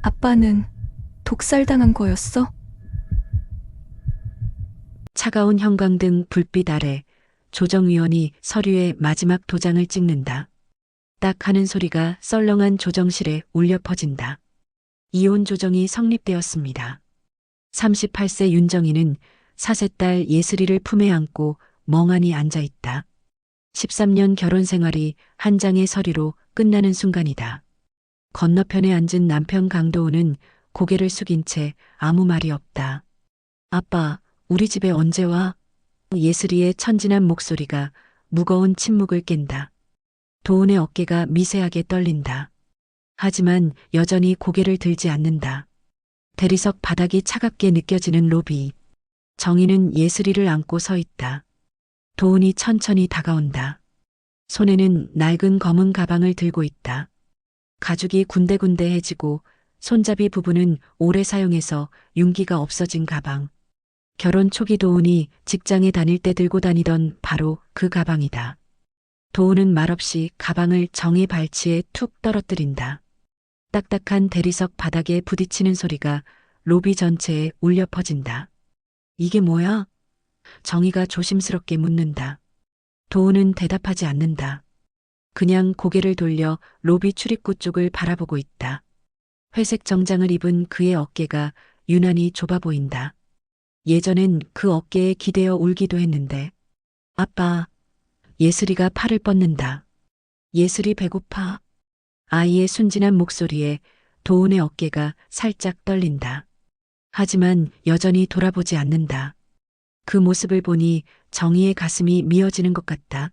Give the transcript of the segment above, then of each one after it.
아빠는 독살당한 거였어? 차가운 형광등 불빛 아래 조정위원이 서류에 마지막 도장을 찍는다. 딱 하는 소리가 썰렁한 조정실에 울려 퍼진다. 이혼 조정이 성립되었습니다. 38세 윤정희는 사세딸 예슬이를 품에 안고 멍하니 앉아 있다. 13년 결혼 생활이 한 장의 서류로 끝나는 순간이다. 건너편에 앉은 남편 강도우는 고개를 숙인 채 아무 말이 없다. 아빠, 우리 집에 언제 와? 예슬이의 천진한 목소리가 무거운 침묵을 깬다. 도훈의 어깨가 미세하게 떨린다. 하지만 여전히 고개를 들지 않는다. 대리석 바닥이 차갑게 느껴지는 로비. 정희는 예슬이를 안고 서 있다. 도훈이 천천히 다가온다. 손에는 낡은 검은 가방을 들고 있다. 가죽이 군데군데해지고 손잡이 부분은 오래 사용해서 윤기가 없어진 가방. 결혼 초기 도훈이 직장에 다닐 때 들고 다니던 바로 그 가방이다. 도훈은 말없이 가방을 정의 발치에 툭 떨어뜨린다. 딱딱한 대리석 바닥에 부딪히는 소리가 로비 전체에 울려 퍼진다. 이게 뭐야? 정희가 조심스럽게 묻는다. 도훈은 대답하지 않는다. 그냥 고개를 돌려 로비 출입구 쪽을 바라보고 있다. 회색 정장을 입은 그의 어깨가 유난히 좁아 보인다. 예전엔 그 어깨에 기대어 울기도 했는데. 아빠, 예슬이가 팔을 뻗는다. 예슬이 배고파. 아이의 순진한 목소리에 도훈의 어깨가 살짝 떨린다. 하지만 여전히 돌아보지 않는다. 그 모습을 보니 정희의 가슴이 미어지는 것 같다.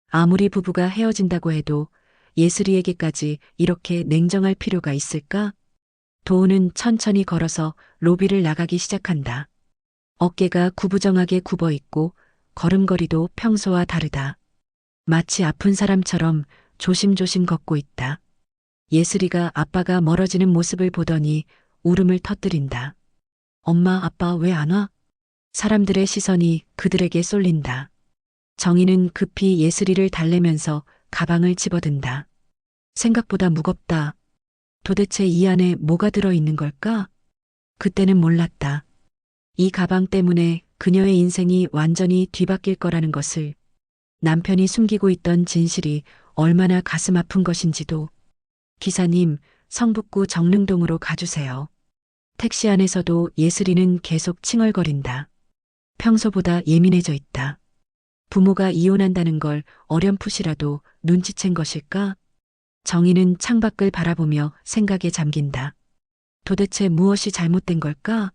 아무리 부부가 헤어진다고 해도 예슬이에게까지 이렇게 냉정할 필요가 있을까? 도훈은 천천히 걸어서 로비를 나가기 시작한다. 어깨가 구부정하게 굽어 있고 걸음걸이도 평소와 다르다. 마치 아픈 사람처럼 조심조심 걷고 있다. 예슬이가 아빠가 멀어지는 모습을 보더니 울음을 터뜨린다. 엄마, 아빠 왜 안 와? 사람들의 시선이 그들에게 쏠린다. 정희는 급히 예슬이를 달래면서 가방을 집어든다. 생각보다 무겁다. 도대체 이 안에 뭐가 들어있는 걸까? 그때는 몰랐다. 이 가방 때문에 그녀의 인생이 완전히 뒤바뀔 거라는 것을, 남편이 숨기고 있던 진실이 얼마나 가슴 아픈 것인지도. 기사님, 성북구 정릉동으로 가주세요. 택시 안에서도 예슬이는 계속 칭얼거린다. 평소보다 예민해져 있다. 부모가 이혼한다는 걸 어렴풋이라도 눈치챈 것일까? 정희는 창밖을 바라보며 생각에 잠긴다. 도대체 무엇이 잘못된 걸까?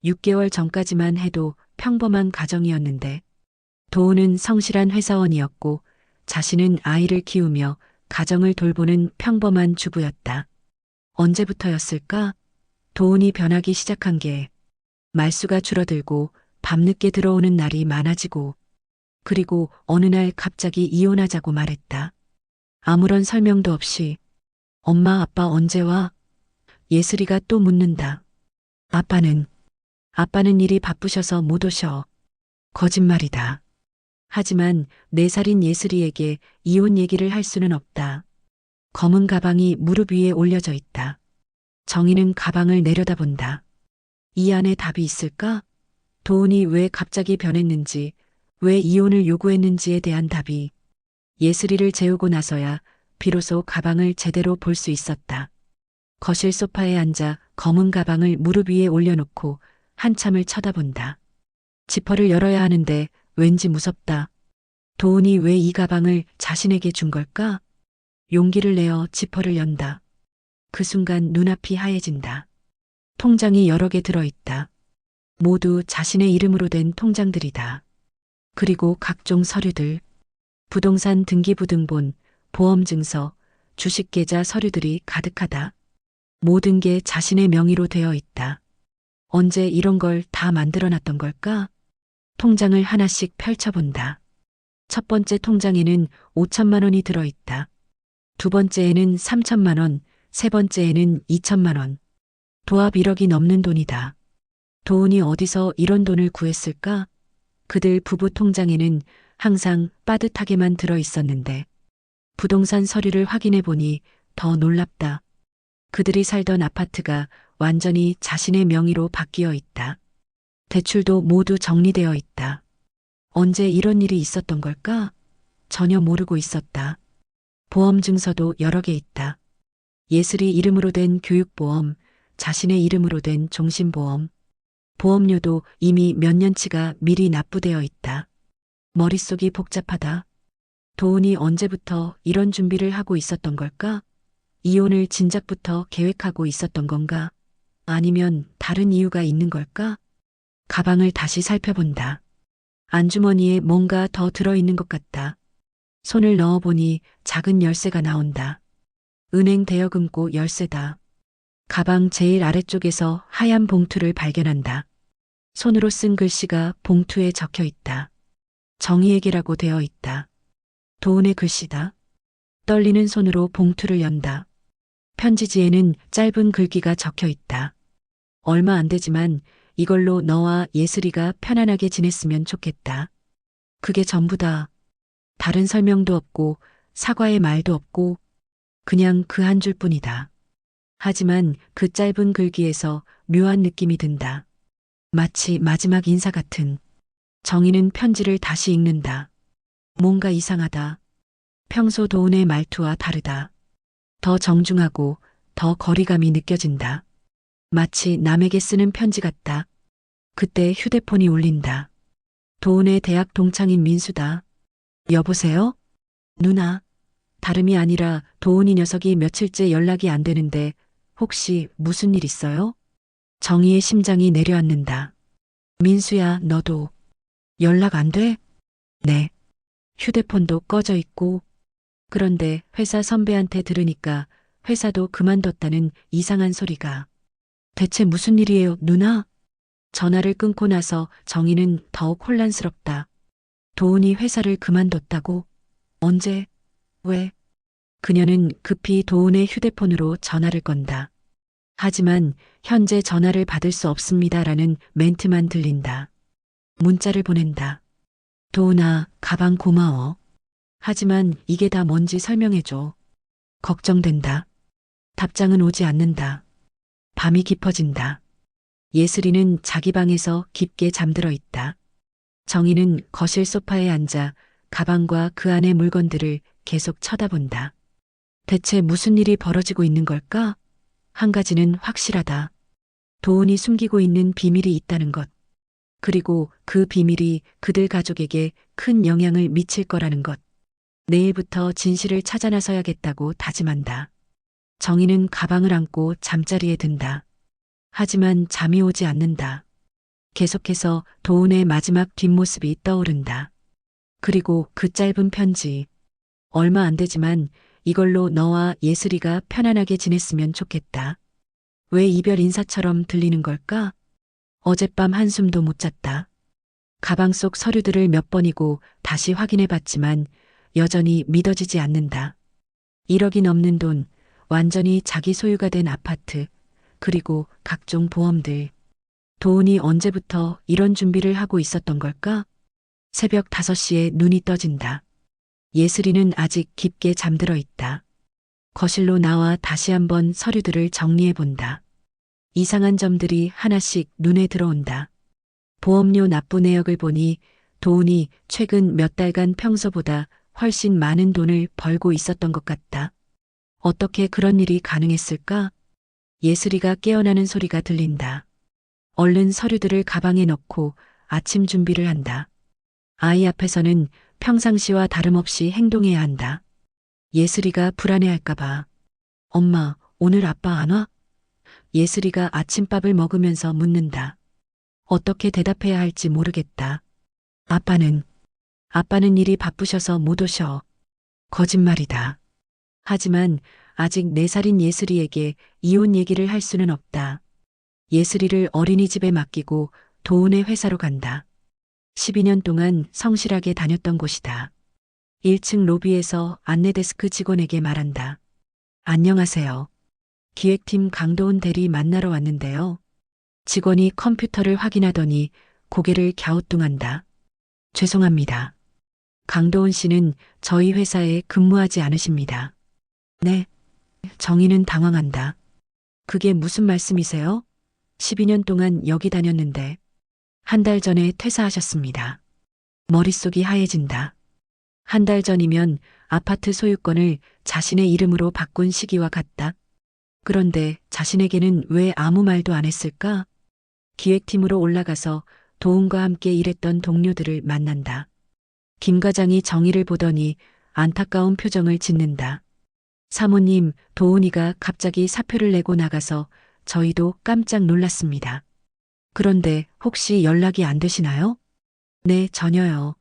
6개월 전까지만 해도 평범한 가정이었는데, 도훈은 성실한 회사원이었고 자신은 아이를 키우며 가정을 돌보는 평범한 주부였다. 언제부터였을까? 도훈이 변하기 시작한 게, 말수가 줄어들고 밤늦게 들어오는 날이 많아지고, 그리고 어느 날 갑자기 이혼하자고 말했다. 아무런 설명도 없이. 엄마, 아빠 언제 와? 예슬이가 또 묻는다. 아빠는 일이 바쁘셔서 못 오셔. 거짓말이다. 하지만 4살인 예슬이에게 이혼 얘기를 할 수는 없다. 검은 가방이 무릎 위에 올려져 있다. 정희는 가방을 내려다본다. 이 안에 답이 있을까? 도훈이 왜 갑자기 변했는지, 왜 이혼을 요구했는지에 대한 답이. 예슬이를 재우고 나서야 비로소 가방을 제대로 볼 수 있었다. 거실 소파에 앉아 검은 가방을 무릎 위에 올려놓고 한참을 쳐다본다. 지퍼를 열어야 하는데 왠지 무섭다. 도훈이 왜 이 가방을 자신에게 준 걸까? 용기를 내어 지퍼를 연다. 그 순간 눈앞이 하얘진다. 통장이 여러 개 들어있다. 모두 자신의 이름으로 된 통장들이다. 그리고 각종 서류들, 부동산 등기부등본, 보험증서, 주식계좌 서류들이 가득하다. 모든 게 자신의 명의로 되어 있다. 언제 이런 걸 다 만들어놨던 걸까? 통장을 하나씩 펼쳐본다. 첫 번째 통장에는 5천만 원이 들어있다. 두 번째에는 3천만 원, 세 번째에는 2천만 원. 도합 1억이 넘는 돈이다. 도훈이 어디서 이런 돈을 구했을까? 그들 부부 통장에는 항상 빠듯하게만 들어 있었는데, 부동산 서류를 확인해 보니 더 놀랍다. 그들이 살던 아파트가 완전히 자신의 명의로 바뀌어 있다. 대출도 모두 정리되어 있다. 언제 이런 일이 있었던 걸까? 전혀 모르고 있었다. 보험 증서도 여러 개 있다. 예슬이 이름으로 된 교육보험, 자신의 이름으로 된 종신보험, 보험료도 이미 몇 년치가 미리 납부되어 있다. 머릿속이 복잡하다. 도훈이 언제부터 이런 준비를 하고 있었던 걸까? 이혼을 진작부터 계획하고 있었던 건가? 아니면 다른 이유가 있는 걸까? 가방을 다시 살펴본다. 안주머니에 뭔가 더 들어있는 것 같다. 손을 넣어보니 작은 열쇠가 나온다. 은행 대여금고 열쇠다. 가방 제일 아래쪽에서 하얀 봉투를 발견한다. 손으로 쓴 글씨가 봉투에 적혀 있다. 정희에게라고 되어 있다. 도훈의 글씨다. 떨리는 손으로 봉투를 연다. 편지지에는 짧은 글귀가 적혀 있다. 얼마 안 되지만 이걸로 너와 예슬이가 편안하게 지냈으면 좋겠다. 그게 전부다. 다른 설명도 없고 사과의 말도 없고 그냥 그 한 줄뿐이다. 하지만 그 짧은 글귀에서 묘한 느낌이 든다. 마치 마지막 인사 같은. 정희는 편지를 다시 읽는다. 뭔가 이상하다. 평소 도훈의 말투와 다르다. 더 정중하고 더 거리감이 느껴진다. 마치 남에게 쓰는 편지 같다. 그때 휴대폰이 울린다. 도훈의 대학 동창인 민수다. 여보세요? 누나. 다름이 아니라 도훈이 녀석이 며칠째 연락이 안 되는데 혹시 무슨 일 있어요? 정희의 심장이 내려앉는다. 민수야, 너도 연락 안 돼? 네. 휴대폰도 꺼져 있고. 그런데 회사 선배한테 들으니까 회사도 그만뒀다는 이상한 소리가. 대체 무슨 일이에요, 누나? 전화를 끊고 나서 정희는 더욱 혼란스럽다. 도훈이 회사를 그만뒀다고? 언제? 왜? 그녀는 급히 도훈의 휴대폰으로 전화를 건다. 하지만 현재 전화를 받을 수 없습니다라는 멘트만 들린다. 문자를 보낸다. 도훈아, 가방 고마워. 하지만 이게 다 뭔지 설명해줘. 걱정된다. 답장은 오지 않는다. 밤이 깊어진다. 예슬이는 자기 방에서 깊게 잠들어 있다. 정희는 거실 소파에 앉아 가방과 그 안의 물건들을 계속 쳐다본다. 대체 무슨 일이 벌어지고 있는 걸까? 한 가지는 확실하다. 도훈이 숨기고 있는 비밀이 있다는 것. 그리고 그 비밀이 그들 가족에게 큰 영향을 미칠 거라는 것. 내일부터 진실을 찾아 나서야겠다고 다짐한다. 정희는 가방을 안고 잠자리에 든다. 하지만 잠이 오지 않는다. 계속해서 도훈의 마지막 뒷모습이 떠오른다. 그리고 그 짧은 편지. 얼마 안 되지만 이걸로 너와 예슬이가 편안하게 지냈으면 좋겠다. 왜 이별 인사처럼 들리는 걸까? 어젯밤 한숨도 못 잤다. 가방 속 서류들을 몇 번이고 다시 확인해 봤지만 여전히 믿어지지 않는다. 1억이 넘는 돈, 완전히 자기 소유가 된 아파트, 그리고 각종 보험들. 도훈이 언제부터 이런 준비를 하고 있었던 걸까? 새벽 5시에 눈이 떠진다. 예슬이는 아직 깊게 잠들어 있다. 거실로 나와 다시 한번 서류들을 정리해 본다. 이상한 점들이 하나씩 눈에 들어온다. 보험료 납부 내역을 보니 도훈이 최근 몇 달간 평소보다 훨씬 많은 돈을 벌고 있었던 것 같다. 어떻게 그런 일이 가능했을까? 예슬이가 깨어나는 소리가 들린다. 얼른 서류들을 가방에 넣고 아침 준비를 한다. 아이 앞에서는 평상시와 다름없이 행동해야 한다. 예슬이가 불안해할까봐. 엄마, 오늘 아빠 안 와? 예슬이가 아침밥을 먹으면서 묻는다. 어떻게 대답해야 할지 모르겠다. 아빠는 일이 바쁘셔서 못 오셔. 거짓말이다. 하지만 아직 4살인 예슬이에게 이혼 얘기를 할 수는 없다. 예슬이를 어린이집에 맡기고 도훈의 회사로 간다. 12년 동안 성실하게 다녔던 곳이다. 1층 로비에서 안내데스크 직원에게 말한다. 안녕하세요. 기획팀 강도훈 대리 만나러 왔는데요. 직원이 컴퓨터를 확인하더니 고개를 갸우뚱한다. 죄송합니다. 강도훈 씨는 저희 회사에 근무하지 않으십니다. 네. 정희는 당황한다. 그게 무슨 말씀이세요? 12년 동안 여기 다녔는데 한 달 전에 퇴사하셨습니다. 머릿속이 하얘진다. 한 달 전이면 아파트 소유권을 자신의 이름으로 바꾼 시기와 같다. 그런데 자신에게는 왜 아무 말도 안 했을까? 기획팀으로 올라가서 도훈과 함께 일했던 동료들을 만난다. 김 과장이 정의를 보더니 안타까운 표정을 짓는다. 사모님, 도훈이가 갑자기 사표를 내고 나가서 저희도 깜짝 놀랐습니다. 그런데 혹시 연락이 안 되시나요? 네, 전혀요.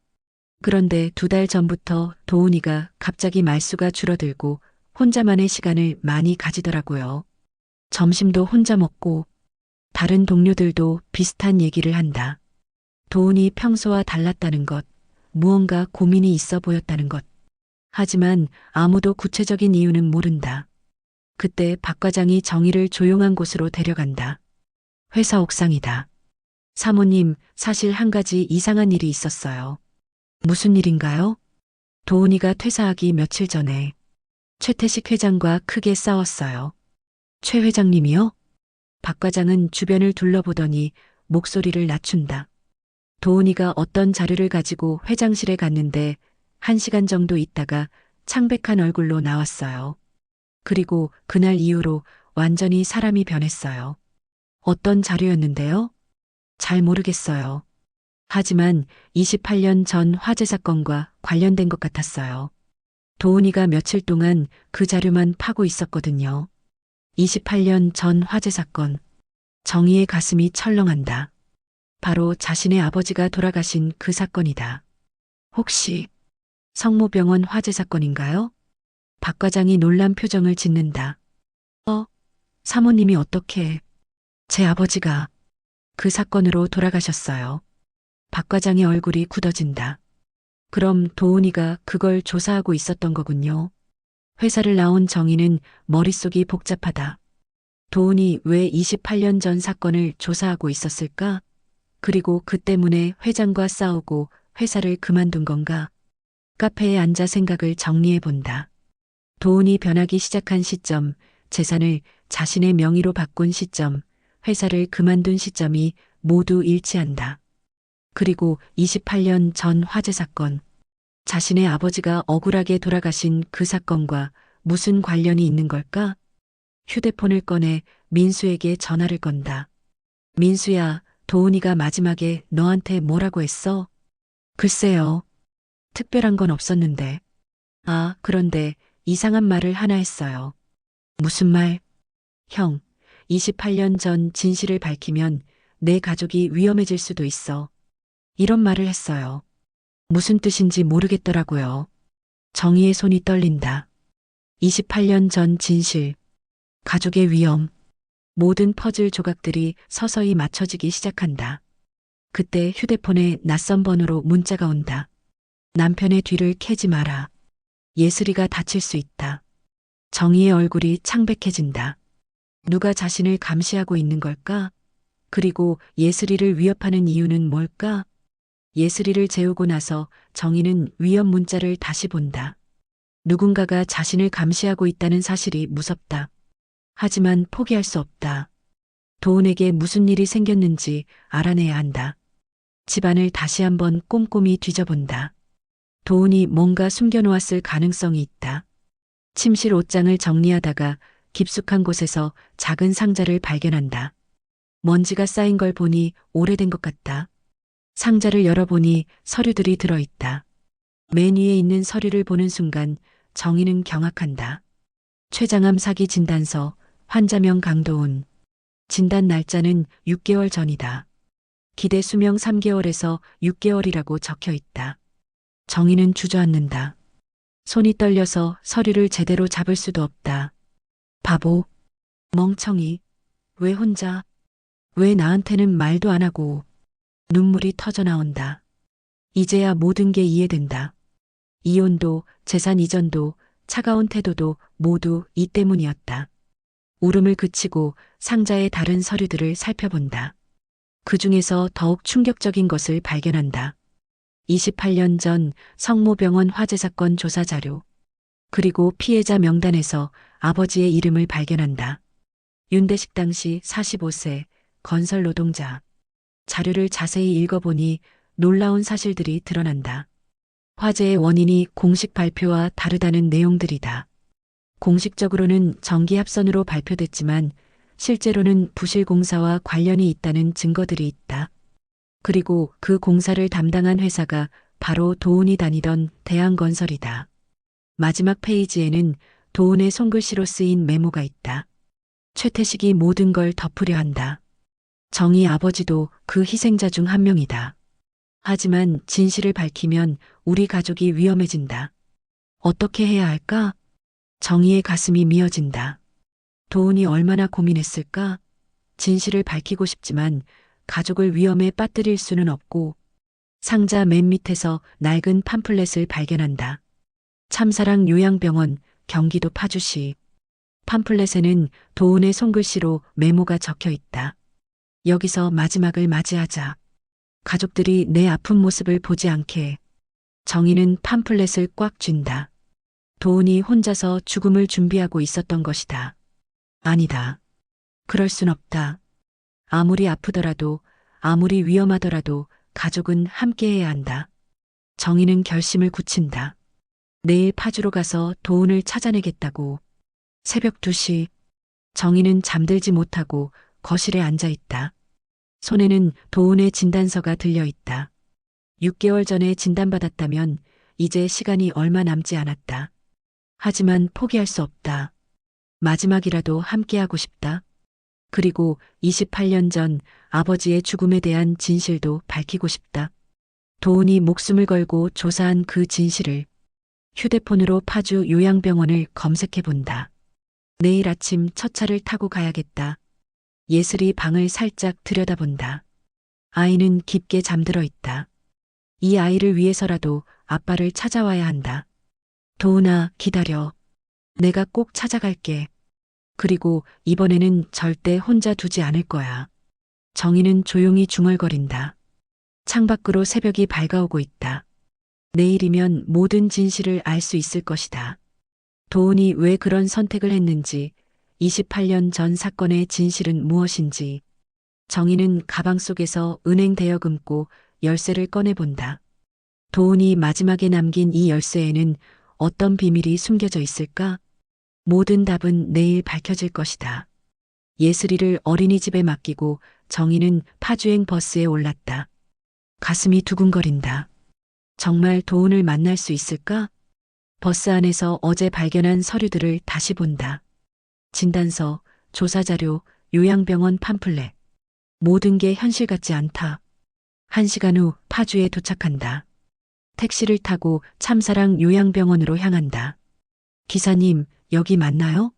그런데 2달 전부터 도훈이가 갑자기 말수가 줄어들고 혼자만의 시간을 많이 가지더라고요. 점심도 혼자 먹고 다른 동료들도 비슷한 얘기를 한다. 도훈이 평소와 달랐다는 것, 무언가 고민이 있어 보였다는 것. 하지만 아무도 구체적인 이유는 모른다. 그때 박 과장이 정의를 조용한 곳으로 데려간다. 회사 옥상이다. 사모님, 사실 한 가지 이상한 일이 있었어요. 무슨 일인가요? 도훈이가 퇴사하기 며칠 전에 최태식 회장과 크게 싸웠어요. 최 회장님이요? 박 과장은 주변을 둘러보더니 목소리를 낮춘다. 도훈이가 어떤 자료를 가지고 회장실에 갔는데 1시간 정도 있다가 창백한 얼굴로 나왔어요. 그리고 그날 이후로 완전히 사람이 변했어요. 어떤 자료였는데요? 잘 모르겠어요. 하지만 28년 전 화재 사건과 관련된 것 같았어요. 도훈이가 며칠 동안 그 자료만 파고 있었거든요. 28년 전 화재 사건. 정의의 가슴이 철렁한다. 바로 자신의 아버지가 돌아가신 그 사건이다. 혹시 성모병원 화재 사건인가요? 박 과장이 놀란 표정을 짓는다. 사모님이 어떻게 제 아버지가 그 사건으로 돌아가셨어요. 박 과장의 얼굴이 굳어진다. 그럼 도훈이가 그걸 조사하고 있었던 거군요. 회사를 나온 정의는 머릿속이 복잡하다. 도훈이 왜 28년 전 사건을 조사하고 있었을까? 그리고 그 때문에 회장과 싸우고 회사를 그만둔 건가? 카페에 앉아 생각을 정리해 본다. 도훈이 변하기 시작한 시점, 재산을 자신의 명의로 바꾼 시점, 회사를 그만둔 시점이 모두 일치한다. 그리고 28년 전 화재 사건, 자신의 아버지가 억울하게 돌아가신 그 사건과 무슨 관련이 있는 걸까? 휴대폰을 꺼내 민수에게 전화를 건다. 민수야, 도훈이가 마지막에 너한테 뭐라고 했어? 글쎄요. 특별한 건 없었는데. 아, 그런데 이상한 말을 하나 했어요. 무슨 말? 형, 28년 전 진실을 밝히면 내 가족이 위험해질 수도 있어. 이런 말을 했어요. 무슨 뜻인지 모르겠더라고요. 정의의 손이 떨린다. 28년 전 진실, 가족의 위험, 모든 퍼즐 조각들이 서서히 맞춰지기 시작한다. 그때 휴대폰에 낯선 번호로 문자가 온다. 남편의 뒤를 캐지 마라. 예슬이가 다칠 수 있다. 정의의 얼굴이 창백해진다. 누가 자신을 감시하고 있는 걸까? 그리고 예슬이를 위협하는 이유는 뭘까? 예슬이를 재우고 나서 정의는 위협 문자를 다시 본다. 누군가가 자신을 감시하고 있다는 사실이 무섭다. 하지만 포기할 수 없다. 도훈에게 무슨 일이 생겼는지 알아내야 한다. 집안을 다시 한번 꼼꼼히 뒤져본다. 도훈이 뭔가 숨겨놓았을 가능성이 있다. 침실 옷장을 정리하다가 깊숙한 곳에서 작은 상자를 발견한다. 먼지가 쌓인 걸 보니 오래된 것 같다. 상자를 열어보니 서류들이 들어있다. 맨 위에 있는 서류를 보는 순간 정의는 경악한다. 췌장암 사기 진단서, 환자명 강도훈. 진단 날짜는 6개월 전이다. 기대 수명 3개월에서 6개월이라고 적혀 있다. 정의는 주저앉는다. 손이 떨려서 서류를 제대로 잡을 수도 없다. 바보, 멍청이, 왜 혼자, 왜 나한테는 말도 안 하고. 눈물이 터져 나온다. 이제야 모든 게 이해된다. 이혼도, 재산 이전도, 차가운 태도도 모두 이 때문이었다. 울음을 그치고 상자의 다른 서류들을 살펴본다. 그 중에서 더욱 충격적인 것을 발견한다. 28년 전 성모병원 화재 사건 조사 자료. 그리고 피해자 명단에서 아버지의 이름을 발견한다. 윤대식 당시 45세, 건설 노동자. 자료를 자세히 읽어보니 놀라운 사실들이 드러난다. 화재의 원인이 공식 발표와 다르다는 내용들이다. 공식적으로는 전기합선으로 발표됐지만 실제로는 부실공사와 관련이 있다는 증거들이 있다. 그리고 그 공사를 담당한 회사가 바로 도훈이 다니던 대한건설이다. 마지막 페이지에는 도훈의 손글씨로 쓰인 메모가 있다. 최태식이 모든 걸 덮으려 한다. 정희 아버지도 그 희생자 중 한 명이다. 하지만 진실을 밝히면 우리 가족이 위험해진다. 어떻게 해야 할까? 정희의 가슴이 미어진다. 도훈이 얼마나 고민했을까? 진실을 밝히고 싶지만 가족을 위험에 빠뜨릴 수는 없고 상자 맨 밑에서 낡은 팜플렛을 발견한다. 참사랑 요양병원 경기도 파주시. 팜플렛에는 도훈의 손글씨로 메모가 적혀 있다. 여기서 마지막을 맞이하자. 가족들이 내 아픈 모습을 보지 않게. 정희는 팜플렛을 꽉 쥔다. 도훈이 혼자서 죽음을 준비하고 있었던 것이다. 아니다. 그럴 순 없다. 아무리 아프더라도, 아무리 위험하더라도 가족은 함께해야 한다. 정희는 결심을 굳힌다. 내일 파주로 가서 도훈을 찾아내겠다고. 새벽 2시. 정희는 잠들지 못하고 거실에 앉아 있다. 손에는 도훈의 진단서가 들려 있다. 6개월 전에 진단받았다면 이제 시간이 얼마 남지 않았다. 하지만 포기할 수 없다. 마지막이라도 함께하고 싶다. 그리고 28년 전 아버지의 죽음에 대한 진실도 밝히고 싶다. 도훈이 목숨을 걸고 조사한 그 진실을. 휴대폰으로 파주 요양병원을 검색해 본다. 내일 아침 첫 차를 타고 가야겠다. 예슬이 방을 살짝 들여다본다. 아이는 깊게 잠들어 있다. 이 아이를 위해서라도 아빠를 찾아와야 한다. 도훈아, 기다려. 내가 꼭 찾아갈게. 그리고 이번에는 절대 혼자 두지 않을 거야. 정희는 조용히 중얼거린다. 창밖으로 새벽이 밝아오고 있다. 내일이면 모든 진실을 알 수 있을 것이다. 도훈이 왜 그런 선택을 했는지, 28년 전 사건의 진실은 무엇인지. 정희는 가방 속에서 은행 대여금 고 열쇠를 꺼내본다. 도훈이 마지막에 남긴 이 열쇠에는 어떤 비밀이 숨겨져 있을까? 모든 답은 내일 밝혀질 것이다. 예슬이를 어린이집에 맡기고 정희는 파주행 버스에 올랐다. 가슴이 두근거린다. 정말 도훈을 만날 수 있을까? 버스 안에서 어제 발견한 서류들을 다시 본다. 진단서, 조사자료, 요양병원 팜플렛. 모든 게 현실 같지 않다. 1시간 후 파주에 도착한다. 택시를 타고 참사랑 요양병원으로 향한다. 기사님, 여기 맞나요?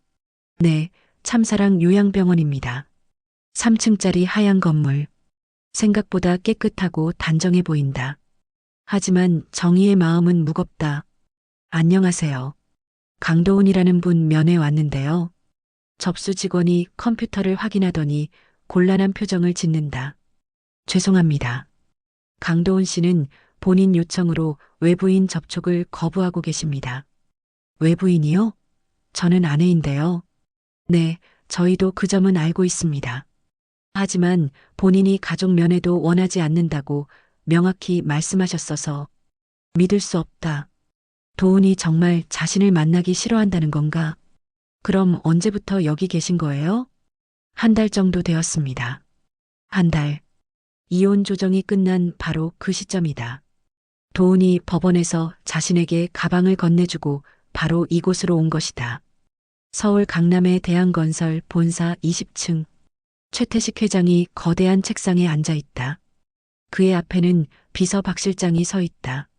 네, 참사랑 요양병원입니다. 3층짜리 하얀 건물. 생각보다 깨끗하고 단정해 보인다. 하지만 정희의 마음은 무겁다. 안녕하세요. 강도훈이라는 분 면회 왔는데요. 접수 직원이 컴퓨터를 확인하더니 곤란한 표정을 짓는다. 죄송합니다. 강도훈 씨는 본인 요청으로 외부인 접촉을 거부하고 계십니다. 외부인이요? 저는 아내인데요. 네, 저희도 그 점은 알고 있습니다. 하지만 본인이 가족 면회도 원하지 않는다고 명확히 말씀하셨어서 믿을 수 없다. 도훈이 정말 자신을 만나기 싫어한다는 건가? 그럼 언제부터 여기 계신 거예요? 1달 정도 되었습니다. 1달. 이혼 조정이 끝난 바로 그 시점이다. 도훈이 법원에서 자신에게 가방을 건네주고 바로 이곳으로 온 것이다. 서울 강남의 대한건설 본사 20층. 최태식 회장이 거대한 책상에 앉아 있다. 그의 앞에는 비서 박 실장이 서 있다.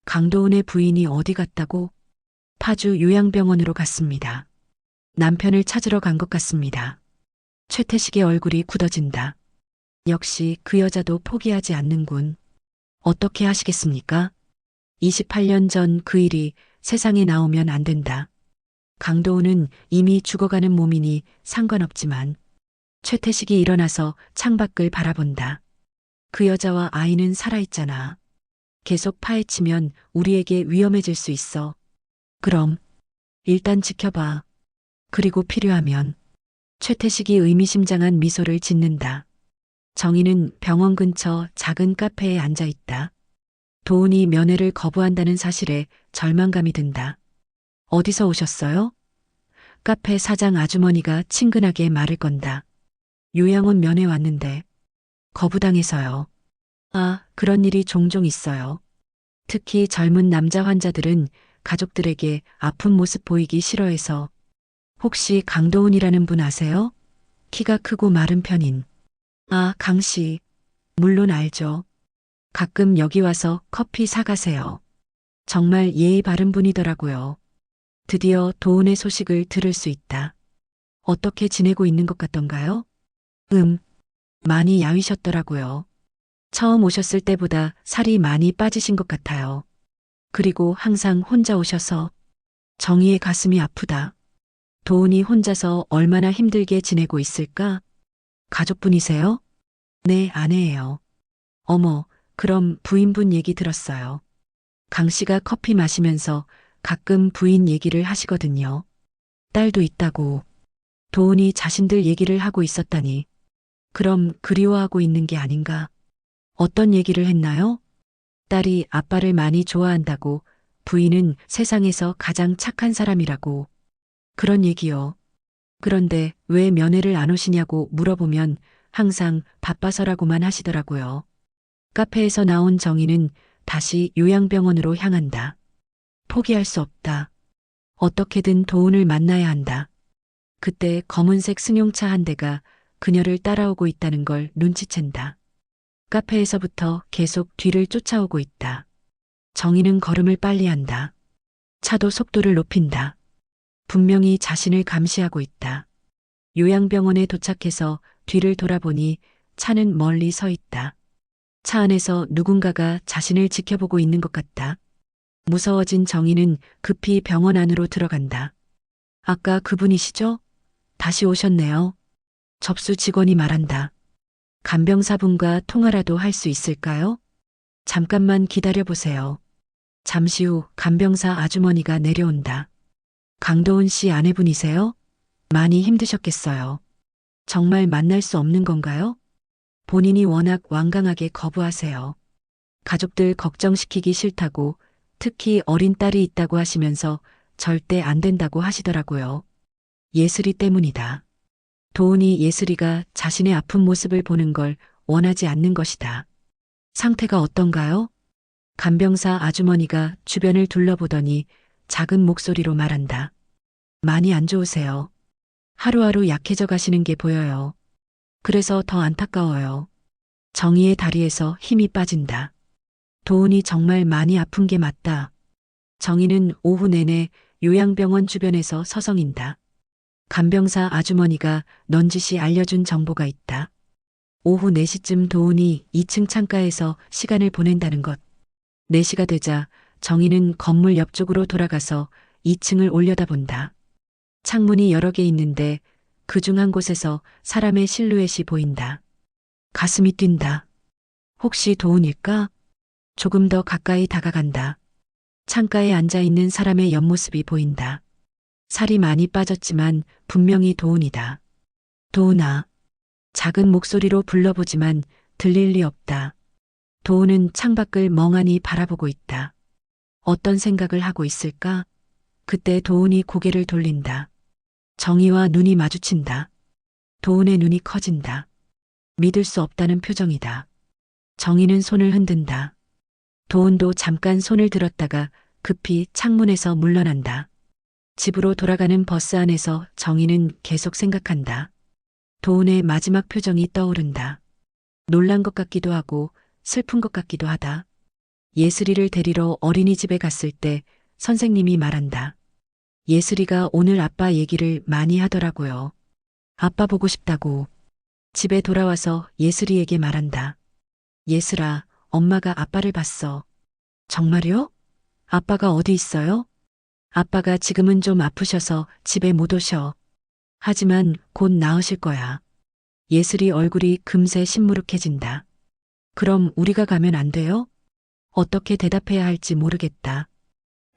강도훈의 부인이 어디 갔다고? 파주 요양병원으로 갔습니다. 남편을 찾으러 간 것 같습니다. 최태식의 얼굴이 굳어진다. 역시 그 여자도 포기하지 않는군. 어떻게 하시겠습니까? 28년 전 그 일이 세상에 나오면 안 된다. 강도훈은 이미 죽어가는 몸이니 상관없지만 최태식이 일어나서 창밖을 바라본다. 그 여자와 아이는 살아있잖아. 계속 파헤치면 우리에게 위험해질 수 있어. 그럼 일단 지켜봐. 그리고 필요하면 최태식이 의미심장한 미소를 짓는다. 정희는 병원 근처 작은 카페에 앉아 있다. 도훈이 면회를 거부한다는 사실에 절망감이 든다. 어디서 오셨어요? 카페 사장 아주머니가 친근하게 말을 건다. 요양원 면회 왔는데 거부당해서요. 아, 그런 일이 종종 있어요. 특히 젊은 남자 환자들은 가족들에게 아픈 모습 보이기 싫어해서. 혹시 강도훈이라는 분 아세요? 키가 크고 마른 편인. 아, 강 씨. 물론 알죠. 가끔 여기 와서 커피 사가세요. 정말 예의 바른 분이더라고요. 드디어 도훈의 소식을 들을 수 있다. 어떻게 지내고 있는 것 같던가요? 많이 야위셨더라고요. 처음 오셨을 때보다 살이 많이 빠지신 것 같아요. 그리고 항상 혼자 오셔서 정희의 가슴이 아프다. 도훈이 혼자서 얼마나 힘들게 지내고 있을까? 가족분이세요? 네, 아내예요. 어머, 그럼 부인분 얘기 들었어요. 강 씨가 커피 마시면서 가끔 부인 얘기를 하시거든요. 딸도 있다고. 도훈이 자신들 얘기를 하고 있었다니. 그럼 그리워하고 있는 게 아닌가? 어떤 얘기를 했나요? 딸이 아빠를 많이 좋아한다고, 부인은 세상에서 가장 착한 사람이라고. 그런 얘기요. 그런데 왜 면회를 안 오시냐고 물어보면 항상 바빠서라고만 하시더라고요. 카페에서 나온 정희는 다시 요양병원으로 향한다. 포기할 수 없다. 어떻게든 도훈을 만나야 한다. 그때 검은색 승용차 한 대가 그녀를 따라오고 있다는 걸 눈치챈다. 카페에서부터 계속 뒤를 쫓아오고 있다. 정희는 걸음을 빨리 한다. 차도 속도를 높인다. 분명히 자신을 감시하고 있다. 요양병원에 도착해서 뒤를 돌아보니 차는 멀리 서 있다. 차 안에서 누군가가 자신을 지켜보고 있는 것 같다. 무서워진 정희는 급히 병원 안으로 들어간다. 아까 그분이시죠? 다시 오셨네요. 접수 직원이 말한다. 간병사분과 통화라도 할 수 있을까요? 잠깐만 기다려 보세요. 잠시 후 간병사 아주머니가 내려온다. 강도훈 씨 아내분이세요? 많이 힘드셨겠어요. 정말 만날 수 없는 건가요? 본인이 워낙 완강하게 거부하세요. 가족들 걱정시키기 싫다고, 특히 어린 딸이 있다고 하시면서 절대 안 된다고 하시더라고요. 예슬이 때문이다. 도훈이 예슬이가 자신의 아픈 모습을 보는 걸 원하지 않는 것이다. 상태가 어떤가요? 간병사 아주머니가 주변을 둘러보더니 작은 목소리로 말한다. 많이 안 좋으세요. 하루하루 약해져 가시는 게 보여요. 그래서 더 안타까워요. 정희의 다리에서 힘이 빠진다. 도훈이 정말 많이 아픈 게 맞다. 정희는 오후 내내 요양병원 주변에서 서성인다. 간병사 아주머니가 넌지시 알려준 정보가 있다. 오후 4시쯤 도훈이 2층 창가에서 시간을 보낸다는 것. 4시가 되자 정희는 건물 옆쪽으로 돌아가서 2층을 올려다본다. 창문이 여러 개 있는데 그 중 한 곳에서 사람의 실루엣이 보인다. 가슴이 뛴다. 혹시 도훈일까? 조금 더 가까이 다가간다. 창가에 앉아 있는 사람의 옆모습이 보인다. 살이 많이 빠졌지만 분명히 도훈이다. 도훈아. 작은 목소리로 불러보지만 들릴 리 없다. 도훈은 창밖을 멍하니 바라보고 있다. 어떤 생각을 하고 있을까? 그때 도훈이 고개를 돌린다. 정희와 눈이 마주친다. 도훈의 눈이 커진다. 믿을 수 없다는 표정이다. 정희는 손을 흔든다. 도훈도 잠깐 손을 들었다가 급히 창문에서 물러난다. 집으로 돌아가는 버스 안에서 정희는 계속 생각한다. 도훈의 마지막 표정이 떠오른다. 놀란 것 같기도 하고 슬픈 것 같기도 하다. 예슬이를 데리러 어린이집에 갔을 때 선생님이 말한다. 예슬이가 오늘 아빠 얘기를 많이 하더라고요. 아빠 보고 싶다고. 집에 돌아와서 예슬이에게 말한다. 예슬아, 엄마가 아빠를 봤어. 정말요? 아빠가 어디 있어요? 아빠가 지금은 좀 아프셔서 집에 못 오셔. 하지만 곧 나으실 거야. 예슬이 얼굴이 금세 시무룩해진다. 그럼 우리가 가면 안 돼요? 어떻게 대답해야 할지 모르겠다.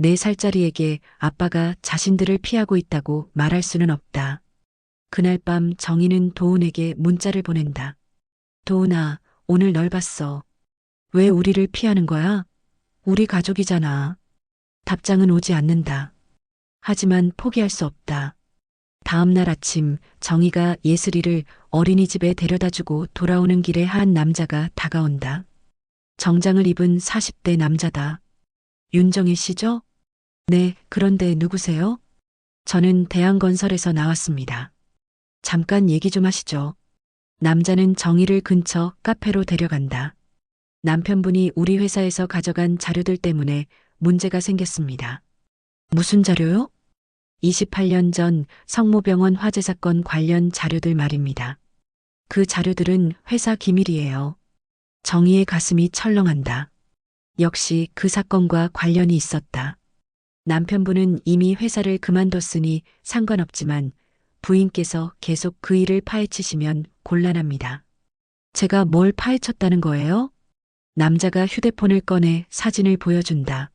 4살짜리에게 아빠가 자신들을 피하고 있다고 말할 수는 없다. 그날 밤 정희는 도훈에게 문자를 보낸다. 도훈아, 오늘 널 봤어. 왜 우리를 피하는 거야? 우리 가족이잖아. 답장은 오지 않는다. 하지만 포기할 수 없다. 다음 날 아침 정희가 예슬이를 어린이집에 데려다주고 돌아오는 길에 한 남자가 다가온다. 정장을 입은 40대 남자다. 윤정희 씨죠? 네, 그런데 누구세요? 저는 대한건설에서 나왔습니다. 잠깐 얘기 좀 하시죠. 남자는 정희를 근처 카페로 데려간다. 남편분이 우리 회사에서 가져간 자료들 때문에 문제가 생겼습니다. 무슨 자료요? 28년 전 성모병원 화재 사건 관련 자료들 말입니다. 그 자료들은 회사 기밀이에요. 정희의 가슴이 철렁한다. 역시 그 사건과 관련이 있었다. 남편분은 이미 회사를 그만뒀으니 상관없지만 부인께서 계속 그 일을 파헤치시면 곤란합니다. 제가 뭘 파헤쳤다는 거예요? 남자가 휴대폰을 꺼내 사진을 보여준다.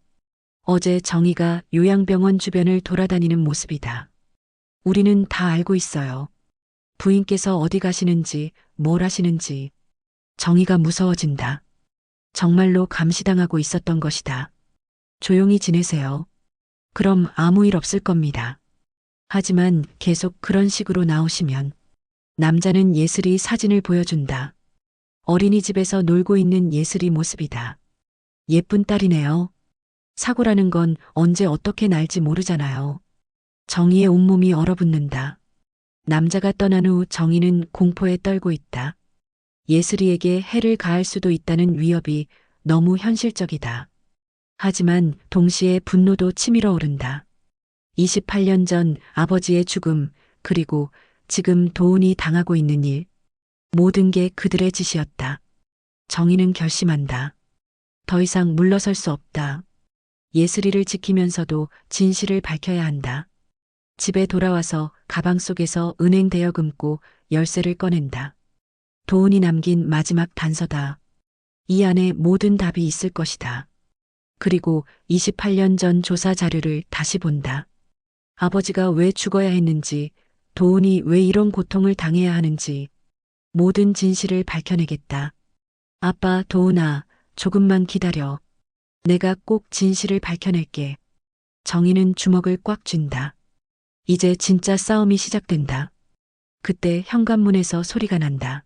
어제 정희가 요양병원 주변을 돌아다니는 모습이다. 우리는 다 알고 있어요. 부인께서 어디 가시는지, 뭘 하시는지. 정희가 무서워진다. 정말로 감시당하고 있었던 것이다. 조용히 지내세요. 그럼 아무 일 없을 겁니다. 하지만 계속 그런 식으로 나오시면 남자는 예슬이 사진을 보여준다. 어린이집에서 놀고 있는 예슬이 모습이다. 예쁜 딸이네요. 사고라는 건 언제 어떻게 날지 모르잖아요. 정희의 온몸이 얼어붙는다. 남자가 떠난 후 정희는 공포에 떨고 있다. 예슬이에게 해를 가할 수도 있다는 위협이 너무 현실적이다. 하지만 동시에 분노도 치밀어 오른다. 28년 전 아버지의 죽음, 그리고 지금 도훈이 당하고 있는 일, 모든 게 그들의 짓이었다. 정희는 결심한다. 더 이상 물러설 수 없다. 예슬이를 지키면서도 진실을 밝혀야 한다. 집에 돌아와서 가방 속에서 은행 대여금고 열쇠를 꺼낸다. 도훈이 남긴 마지막 단서다. 이 안에 모든 답이 있을 것이다. 그리고 28년 전 조사 자료를 다시 본다. 아버지가 왜 죽어야 했는지, 도훈이 왜 이런 고통을 당해야 하는지, 모든 진실을 밝혀내겠다. 아빠, 도훈아, 조금만 기다려. 내가 꼭 진실을 밝혀낼게. 정희는 주먹을 꽉 쥔다. 이제 진짜 싸움이 시작된다. 그때 현관문에서 소리가 난다.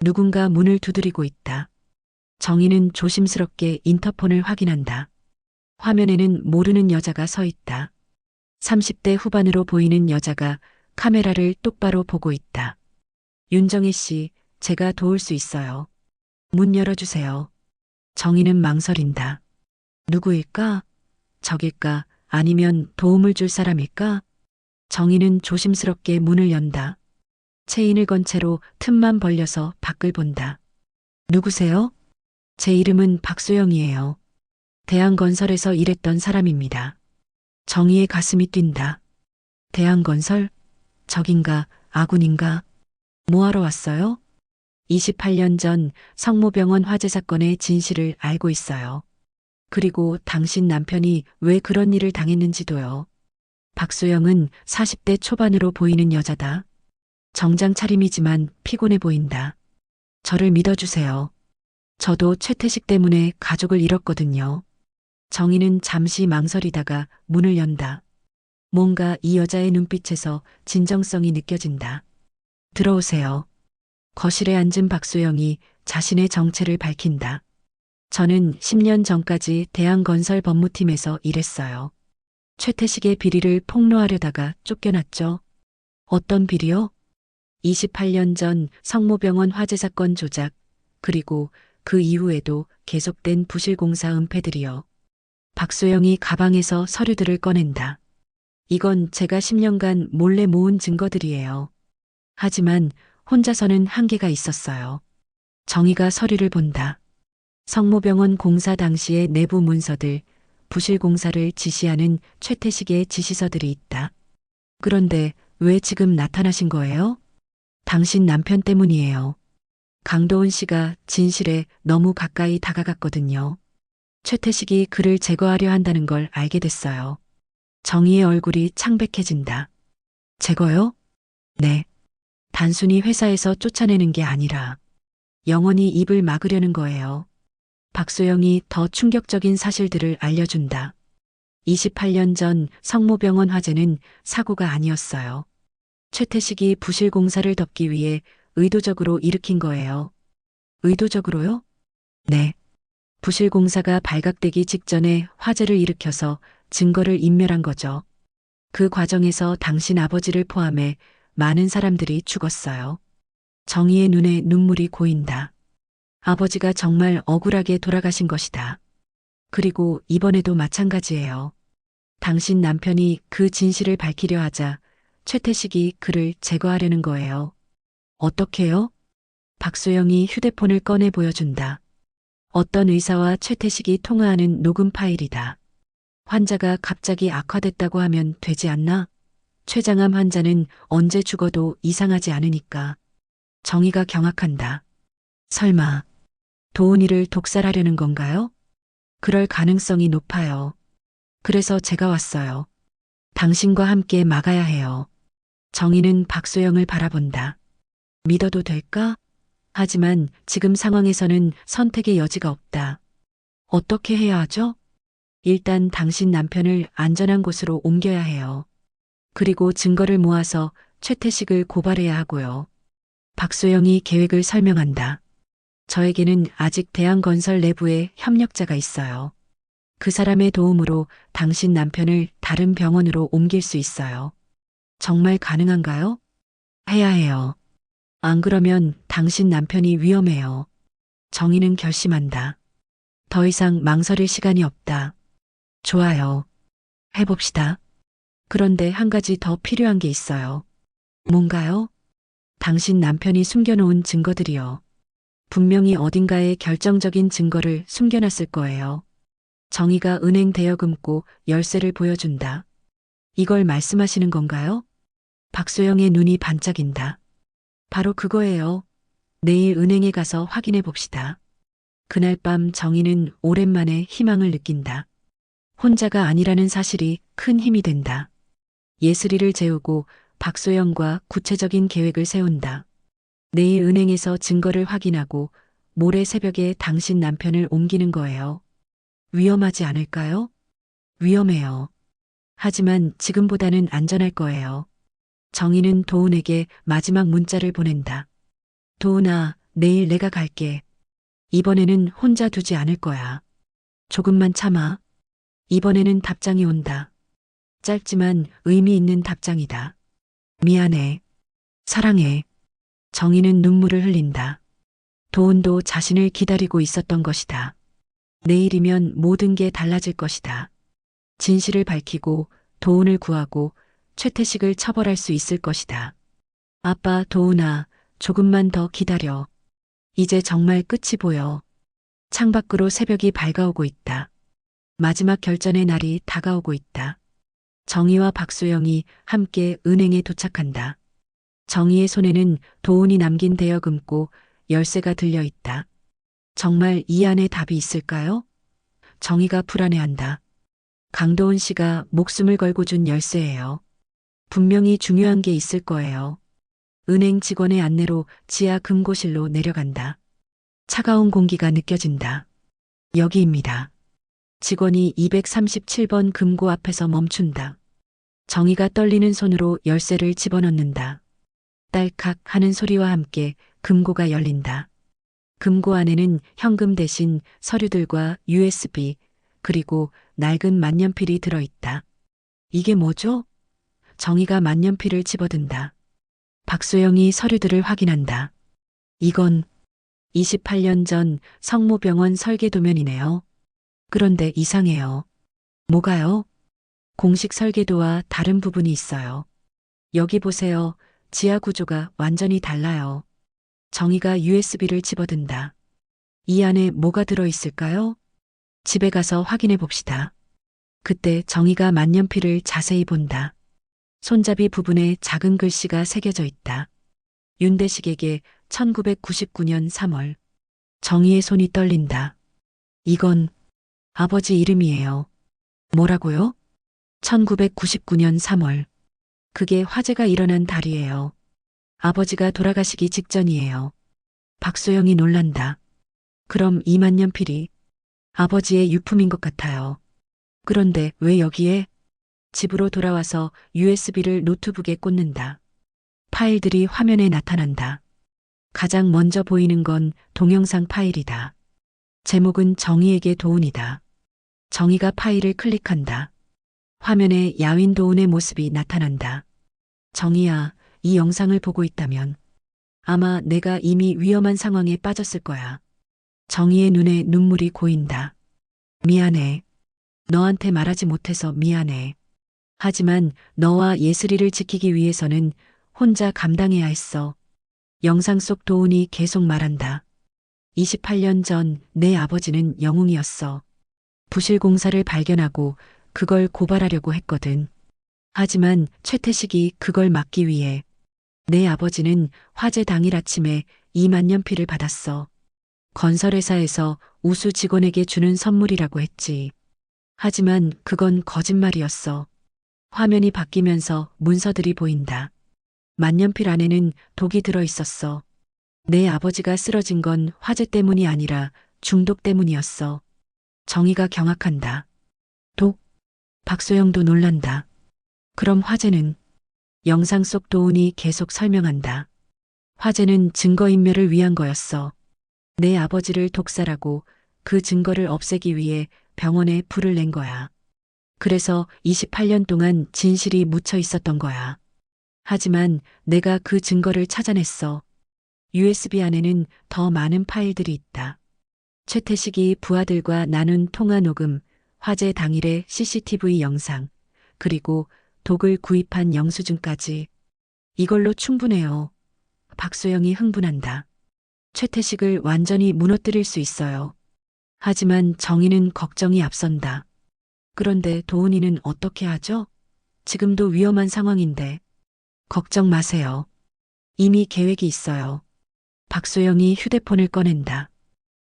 누군가 문을 두드리고 있다. 정희는 조심스럽게 인터폰을 확인한다. 화면에는 모르는 여자가 서 있다. 30대 후반으로 보이는 여자가 카메라를 똑바로 보고 있다. 윤정희 씨, 제가 도울 수 있어요. 문 열어주세요. 정희는 망설인다. 누구일까? 적일까? 아니면 도움을 줄 사람일까? 정희는 조심스럽게 문을 연다. 체인을 건 채로 틈만 벌려서 밖을 본다. 누구세요? 제 이름은 박소영이에요. 대한건설에서 일했던 사람입니다. 정희의 가슴이 뛴다. 대한건설? 적인가, 아군인가? 뭐하러 왔어요? 28년 전 성모병원 화재 사건의 진실을 알고 있어요. 그리고 당신 남편이 왜 그런 일을 당했는지도요. 박소영은 40대 초반으로 보이는 여자다. 정장 차림이지만 피곤해 보인다. 저를 믿어주세요. 저도 최태식 때문에 가족을 잃었거든요. 정희는 잠시 망설이다가 문을 연다. 뭔가 이 여자의 눈빛에서 진정성이 느껴진다. 들어오세요. 거실에 앉은 박소영이 자신의 정체를 밝힌다. 저는 10년 전까지 대한건설 법무팀에서 일했어요. 최태식의 비리를 폭로하려다가 쫓겨났죠. 어떤 비리요? 28년 전 성모병원 화재 사건 조작, 그리고 그 이후에도 계속된 부실공사 은폐들이요. 박소영이 가방에서 서류들을 꺼낸다. 이건 제가 10년간 몰래 모은 증거들이에요. 하지만 혼자서는 한계가 있었어요. 정희가 서류를 본다. 성모병원 공사 당시의 내부 문서들, 부실공사를 지시하는 최태식의 지시서들이 있다. 그런데 왜 지금 나타나신 거예요? 당신 남편 때문이에요. 강도훈 씨가 진실에 너무 가까이 다가갔거든요. 최태식이 그를 제거하려 한다는 걸 알게 됐어요. 정희의 얼굴이 창백해진다. 제거요? 네. 단순히 회사에서 쫓아내는 게 아니라 영원히 입을 막으려는 거예요. 박소영이 더 충격적인 사실들을 알려준다. 28년 전 성모병원 화재는 사고가 아니었어요. 최태식이 부실 공사를 덮기 위해 의도적으로 일으킨 거예요. 의도적으로요? 네. 부실 공사가 발각되기 직전에 화재를 일으켜서 증거를 인멸한 거죠. 그 과정에서 당신 아버지를 포함해 많은 사람들이 죽었어요. 정의의 눈에 눈물이 고인다. 아버지가 정말 억울하게 돌아가신 것이다. 그리고 이번에도 마찬가지예요. 당신 남편이 그 진실을 밝히려 하자 최태식이 그를 제거하려는 거예요. 어떻게요? 박소영이 휴대폰을 꺼내 보여준다. 어떤 의사와 최태식이 통화하는 녹음 파일이다. 환자가 갑자기 악화됐다고 하면 되지 않나? 췌장암 환자는 언제 죽어도 이상하지 않으니까. 정의가 경악한다. 설마 도훈이를 독살하려는 건가요? 그럴 가능성이 높아요. 그래서 제가 왔어요. 당신과 함께 막아야 해요. 정의는 박소영을 바라본다. 믿어도 될까? 하지만 지금 상황에서는 선택의 여지가 없다. 어떻게 해야 하죠? 일단 당신 남편을 안전한 곳으로 옮겨야 해요. 그리고 증거를 모아서 최태식을 고발해야 하고요. 박소영이 계획을 설명한다. 저에게는 아직 대한건설 내부에 협력자가 있어요. 그 사람의 도움으로 당신 남편을 다른 병원으로 옮길 수 있어요. 정말 가능한가요? 해야 해요. 안 그러면 당신 남편이 위험해요. 정의는 결심한다. 더 이상 망설일 시간이 없다. 좋아요. 해봅시다. 그런데 한 가지 더 필요한 게 있어요. 뭔가요? 당신 남편이 숨겨놓은 증거들이요. 분명히 어딘가에 결정적인 증거를 숨겨놨을 거예요. 정의가 은행 대여금고 열쇠를 보여준다. 이걸 말씀하시는 건가요? 박소영의 눈이 반짝인다. 바로 그거예요. 내일 은행에 가서 확인해 봅시다. 그날 밤 정의는 오랜만에 희망을 느낀다. 혼자가 아니라는 사실이 큰 힘이 된다. 예슬이를 재우고 박소영과 구체적인 계획을 세운다. 내일 은행에서 증거를 확인하고 모레 새벽에 당신 남편을 옮기는 거예요. 위험하지 않을까요? 위험해요. 하지만 지금보다는 안전할 거예요. 정의는 도훈에게 마지막 문자를 보낸다. 도훈아, 내일 내가 갈게. 이번에는 혼자 두지 않을 거야. 조금만 참아. 이번에는 답장이 온다. 짧지만 의미 있는 답장이다. 미안해. 사랑해. 정의는 눈물을 흘린다. 도훈도 자신을 기다리고 있었던 것이다. 내일이면 모든 게 달라질 것이다. 진실을 밝히고 도훈을 구하고 최태식을 처벌할 수 있을 것이다. 아빠 도훈아, 조금만 더 기다려. 이제 정말 끝이 보여. 창밖으로 새벽이 밝아오고 있다. 마지막 결전의 날이 다가오고 있다. 정의와 박소영이 함께 은행에 도착한다. 정의의 손에는 도훈이 남긴 대여금고 열쇠가 들려 있다. 정말 이 안에 답이 있을까요? 정의가 불안해한다. 강도훈 씨가 목숨을 걸고 준 열쇠예요. 분명히 중요한 게 있을 거예요. 은행 직원의 안내로 지하 금고실로 내려간다. 차가운 공기가 느껴진다. 여기입니다. 직원이 237번 금고 앞에서 멈춘다. 정의가 떨리는 손으로 열쇠를 집어넣는다. 딸칵 하는 소리와 함께 금고가 열린다. 금고 안에는 현금 대신 서류들과 USB 그리고 낡은 만년필이 들어있다. 이게 뭐죠? 정의가 만년필을 집어든다. 박소영이 서류들을 확인한다. 이건 28년 전 성모병원 설계 도면이네요. 그런데 이상해요. 뭐가요? 공식 설계도와 다른 부분이 있어요. 여기 보세요. 지하 구조가 완전히 달라요. 정의가 USB를 집어든다. 이 안에 뭐가 들어있을까요? 집에 가서 확인해 봅시다. 그때 정의가 만년필을 자세히 본다. 손잡이 부분에 작은 글씨가 새겨져 있다. 윤대식에게 1999년 3월. 정의의 손이 떨린다. 이건 아버지 이름이에요. 뭐라고요? 1999년 3월. 그게 화재가 일어난 달이에요. 아버지가 돌아가시기 직전이에요. 박소영이 놀란다. 그럼 이만년필이 아버지의 유품인 것 같아요. 그런데 왜 여기에? 집으로 돌아와서 USB를 노트북에 꽂는다. 파일들이 화면에 나타난다. 가장 먼저 보이는 건 동영상 파일이다. 제목은 정희에게 도운이다. 정희가 파일을 클릭한다. 화면에 야윈 도운의 모습이 나타난다. 정희야, 이 영상을 보고 있다면 아마 내가 이미 위험한 상황에 빠졌을 거야. 정희의 눈에 눈물이 고인다. 미안해. 너한테 말하지 못해서 미안해. 하지만 너와 예슬이를 지키기 위해서는 혼자 감당해야 했어. 영상 속 도운이 계속 말한다. 28년 전 내 아버지는 영웅이었어. 부실 공사를 발견하고 그걸 고발하려고 했거든. 하지만 최태식이 그걸 막기 위해 내 아버지는 화재 당일 아침에 2만년필을 받았어. 건설회사에서 우수 직원에게 주는 선물이라고 했지. 하지만 그건 거짓말이었어. 화면이 바뀌면서 문서들이 보인다. 만년필 안에는 독이 들어 있었어. 내 아버지가 쓰러진 건 화재 때문이 아니라 중독 때문이었어. 정희가 경악한다. 독? 박소영도 놀란다. 그럼 화재는? 영상 속 도운이 계속 설명한다. 화재는 증거인멸을 위한 거였어. 내 아버지를 독살하고 그 증거를 없애기 위해 병원에 불을 낸 거야. 그래서 28년 동안 진실이 묻혀 있었던 거야. 하지만 내가 그 증거를 찾아냈어. USB 안에는 더 많은 파일들이 있다. 최태식이 부하들과 나눈 통화 녹음, 화재 당일의 CCTV 영상, 그리고 독을 구입한 영수증까지. 이걸로 충분해요. 박소영이 흥분한다. 최태식을 완전히 무너뜨릴 수 있어요. 하지만 정희는 걱정이 앞선다. 그런데 도훈이는 어떻게 하죠? 지금도 위험한 상황인데. 걱정 마세요. 이미 계획이 있어요. 박소영이 휴대폰을 꺼낸다.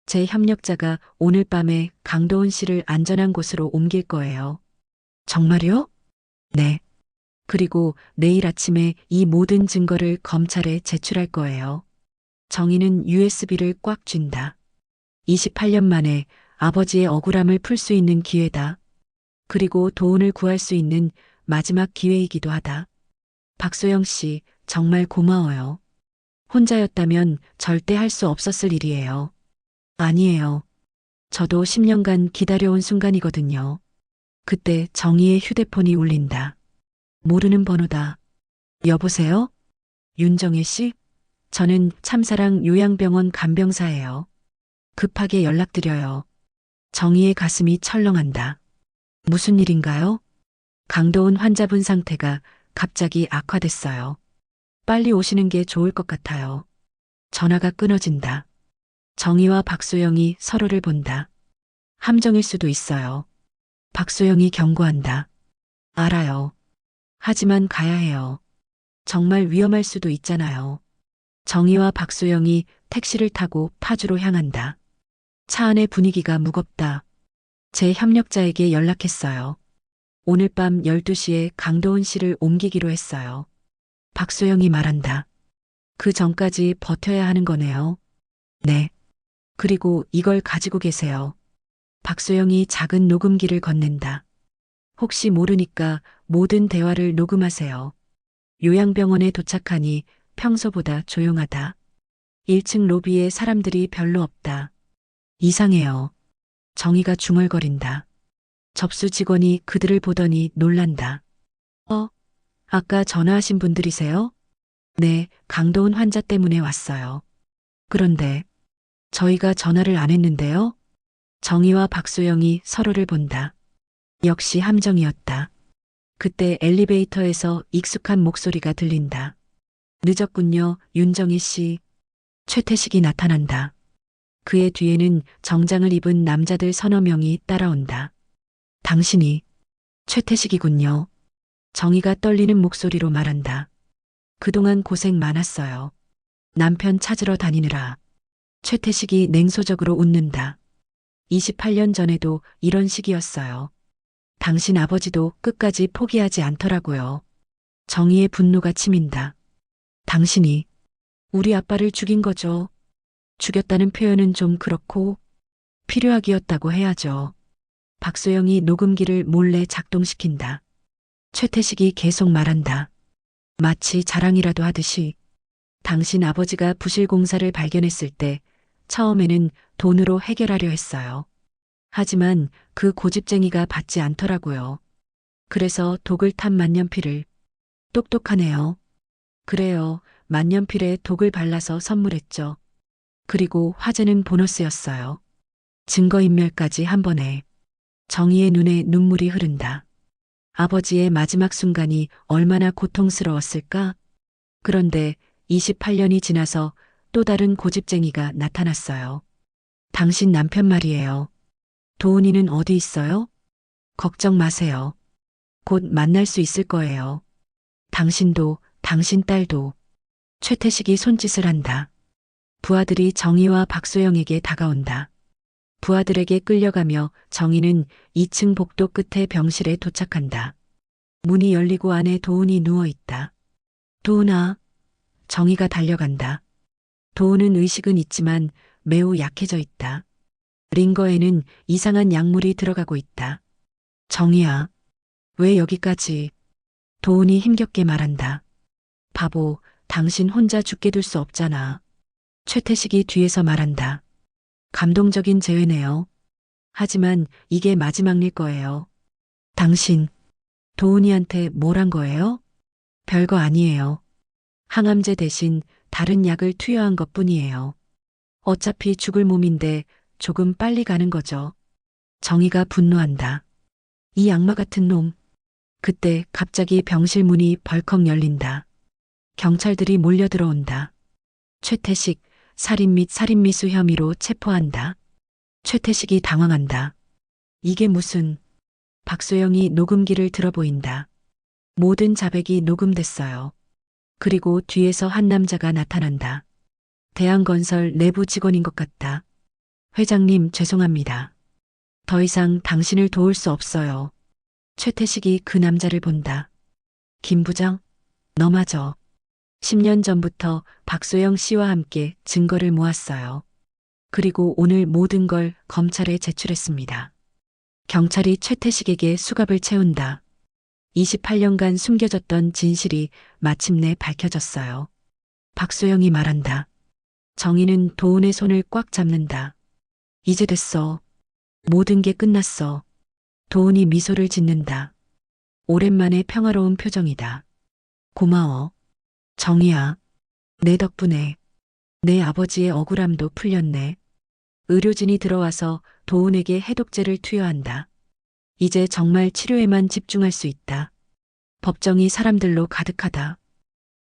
제 협력자가 오늘 밤에 강도훈 씨를 안전한 곳으로 옮길 거예요. 정말요? 네. 그리고 내일 아침에 이 모든 증거를 검찰에 제출할 거예요. 정희는 USB를 꽉 쥔다. 28년 만에 아버지의 억울함을 풀 수 있는 기회다. 그리고 도훈을 구할 수 있는 마지막 기회이기도 하다. 박소영 씨, 정말 고마워요. 혼자였다면 절대 할 수 없었을 일이에요. 아니에요. 저도 10년간 기다려온 순간이거든요. 그때 정희의 휴대폰이 울린다. 모르는 번호다. 여보세요? 윤정혜 씨? 저는 참사랑 요양병원 간병사예요. 급하게 연락드려요. 정희의 가슴이 철렁한다. 무슨 일인가요? 강도훈 환자분 상태가 갑자기 악화됐어요. 빨리 오시는 게 좋을 것 같아요. 전화가 끊어진다. 정희와 박소영이 서로를 본다. 함정일 수도 있어요. 박소영이 경고한다. 알아요. 하지만 가야 해요. 정말 위험할 수도 있잖아요. 정희와 박소영이 택시를 타고 파주로 향한다. 차 안의 분위기가 무겁다. 제 협력자에게 연락했어요. 오늘 밤 12시에 강도훈 씨를 옮기기로 했어요. 박소영이 말한다. 그 전까지 버텨야 하는 거네요. 네. 그리고 이걸 가지고 계세요. 박소영이 작은 녹음기를 건넨다. 혹시 모르니까 모든 대화를 녹음하세요. 요양병원에 도착하니 평소보다 조용하다. 1층 로비에 사람들이 별로 없다. 이상해요. 정희가 중얼거린다. 접수 직원이 그들을 보더니 놀란다. 아까 전화하신 분들이세요? 네, 강도훈 환자 때문에 왔어요. 그런데 저희가 전화를 안 했는데요? 정희와 박소영이 서로를 본다. 역시 함정이었다. 그때 엘리베이터에서 익숙한 목소리가 들린다. 늦었군요, 윤정희 씨. 최태식이 나타난다. 그의 뒤에는 정장을 입은 남자들 서너 명이 따라온다. 당신이 최태식이군요. 정희가 떨리는 목소리로 말한다. 그동안 고생 많았어요. 남편 찾으러 다니느라. 최태식이 냉소적으로 웃는다. 28년 전에도 이런 식이었어요. 당신 아버지도 끝까지 포기하지 않더라고요. 정희의 분노가 치민다. 당신이 우리 아빠를 죽인 거죠. 죽였다는 표현은 좀 그렇고 필요하기였다고 해야죠. 박소영이 녹음기를 몰래 작동시킨다. 최태식이 계속 말한다. 마치 자랑이라도 하듯이 당신 아버지가 부실 공사를 발견했을 때 처음에는 돈으로 해결하려 했어요. 하지만 그 고집쟁이가 받지 않더라고요. 그래서 독을 탄 만년필을. 똑똑하네요. 그래요. 만년필에 독을 발라서 선물했죠. 그리고 화제는 보너스였어요. 증거인멸까지 한 번에. 정희의 눈에 눈물이 흐른다. 아버지의 마지막 순간이 얼마나 고통스러웠을까? 그런데 28년이 지나서 또 다른 고집쟁이가 나타났어요. 당신 남편 말이에요. 도훈이는 어디 있어요? 걱정 마세요. 곧 만날 수 있을 거예요. 당신도, 당신 딸도. 최태식이 손짓을 한다. 부하들이 정희와 박소영에게 다가온다. 부하들에게 끌려가며 정희는 2층 복도 끝에 병실에 도착한다. 문이 열리고 안에 도훈이 누워 있다. 도훈아. 정희가 달려간다. 도훈은 의식은 있지만 매우 약해져 있다. 링거에는 이상한 약물이 들어가고 있다. 정희야. 왜 여기까지? 도훈이 힘겹게 말한다. 바보, 당신 혼자 죽게 둘 수 없잖아. 최태식이 뒤에서 말한다. 감동적인 재회네요. 하지만 이게 마지막일 거예요. 당신, 도훈이한테 뭘 한 거예요? 별거 아니에요. 항암제 대신 다른 약을 투여한 것 뿐이에요. 어차피 죽을 몸인데 조금 빨리 가는 거죠. 정희가 분노한다. 이 악마 같은 놈. 그때 갑자기 병실 문이 벌컥 열린다. 경찰들이 몰려들어온다. 최태식, 살인 및 살인미수 혐의로 체포한다. 최태식이 당황한다. 이게 무슨... 박소영이 녹음기를 들어보인다. 모든 자백이 녹음됐어요. 그리고 뒤에서 한 남자가 나타난다. 대한건설 내부 직원인 것 같다. 회장님, 죄송합니다. 더 이상 당신을 도울 수 없어요. 최태식이 그 남자를 본다. 김 부장, 너 맞어. 10년 전부터 박소영 씨와 함께 증거를 모았어요. 그리고 오늘 모든 걸 검찰에 제출했습니다. 경찰이 최태식에게 수갑을 채운다. 28년간 숨겨졌던 진실이 마침내 밝혀졌어요. 박소영이 말한다. 정희는 도훈의 손을 꽉 잡는다. 이제 됐어. 모든 게 끝났어. 도훈이 미소를 짓는다. 오랜만에 평화로운 표정이다. 고마워. 정희야. 내 덕분에 내 아버지의 억울함도 풀렸네. 의료진이 들어와서 도훈에게 해독제를 투여한다. 이제 정말 치료에만 집중할 수 있다. 법정이 사람들로 가득하다.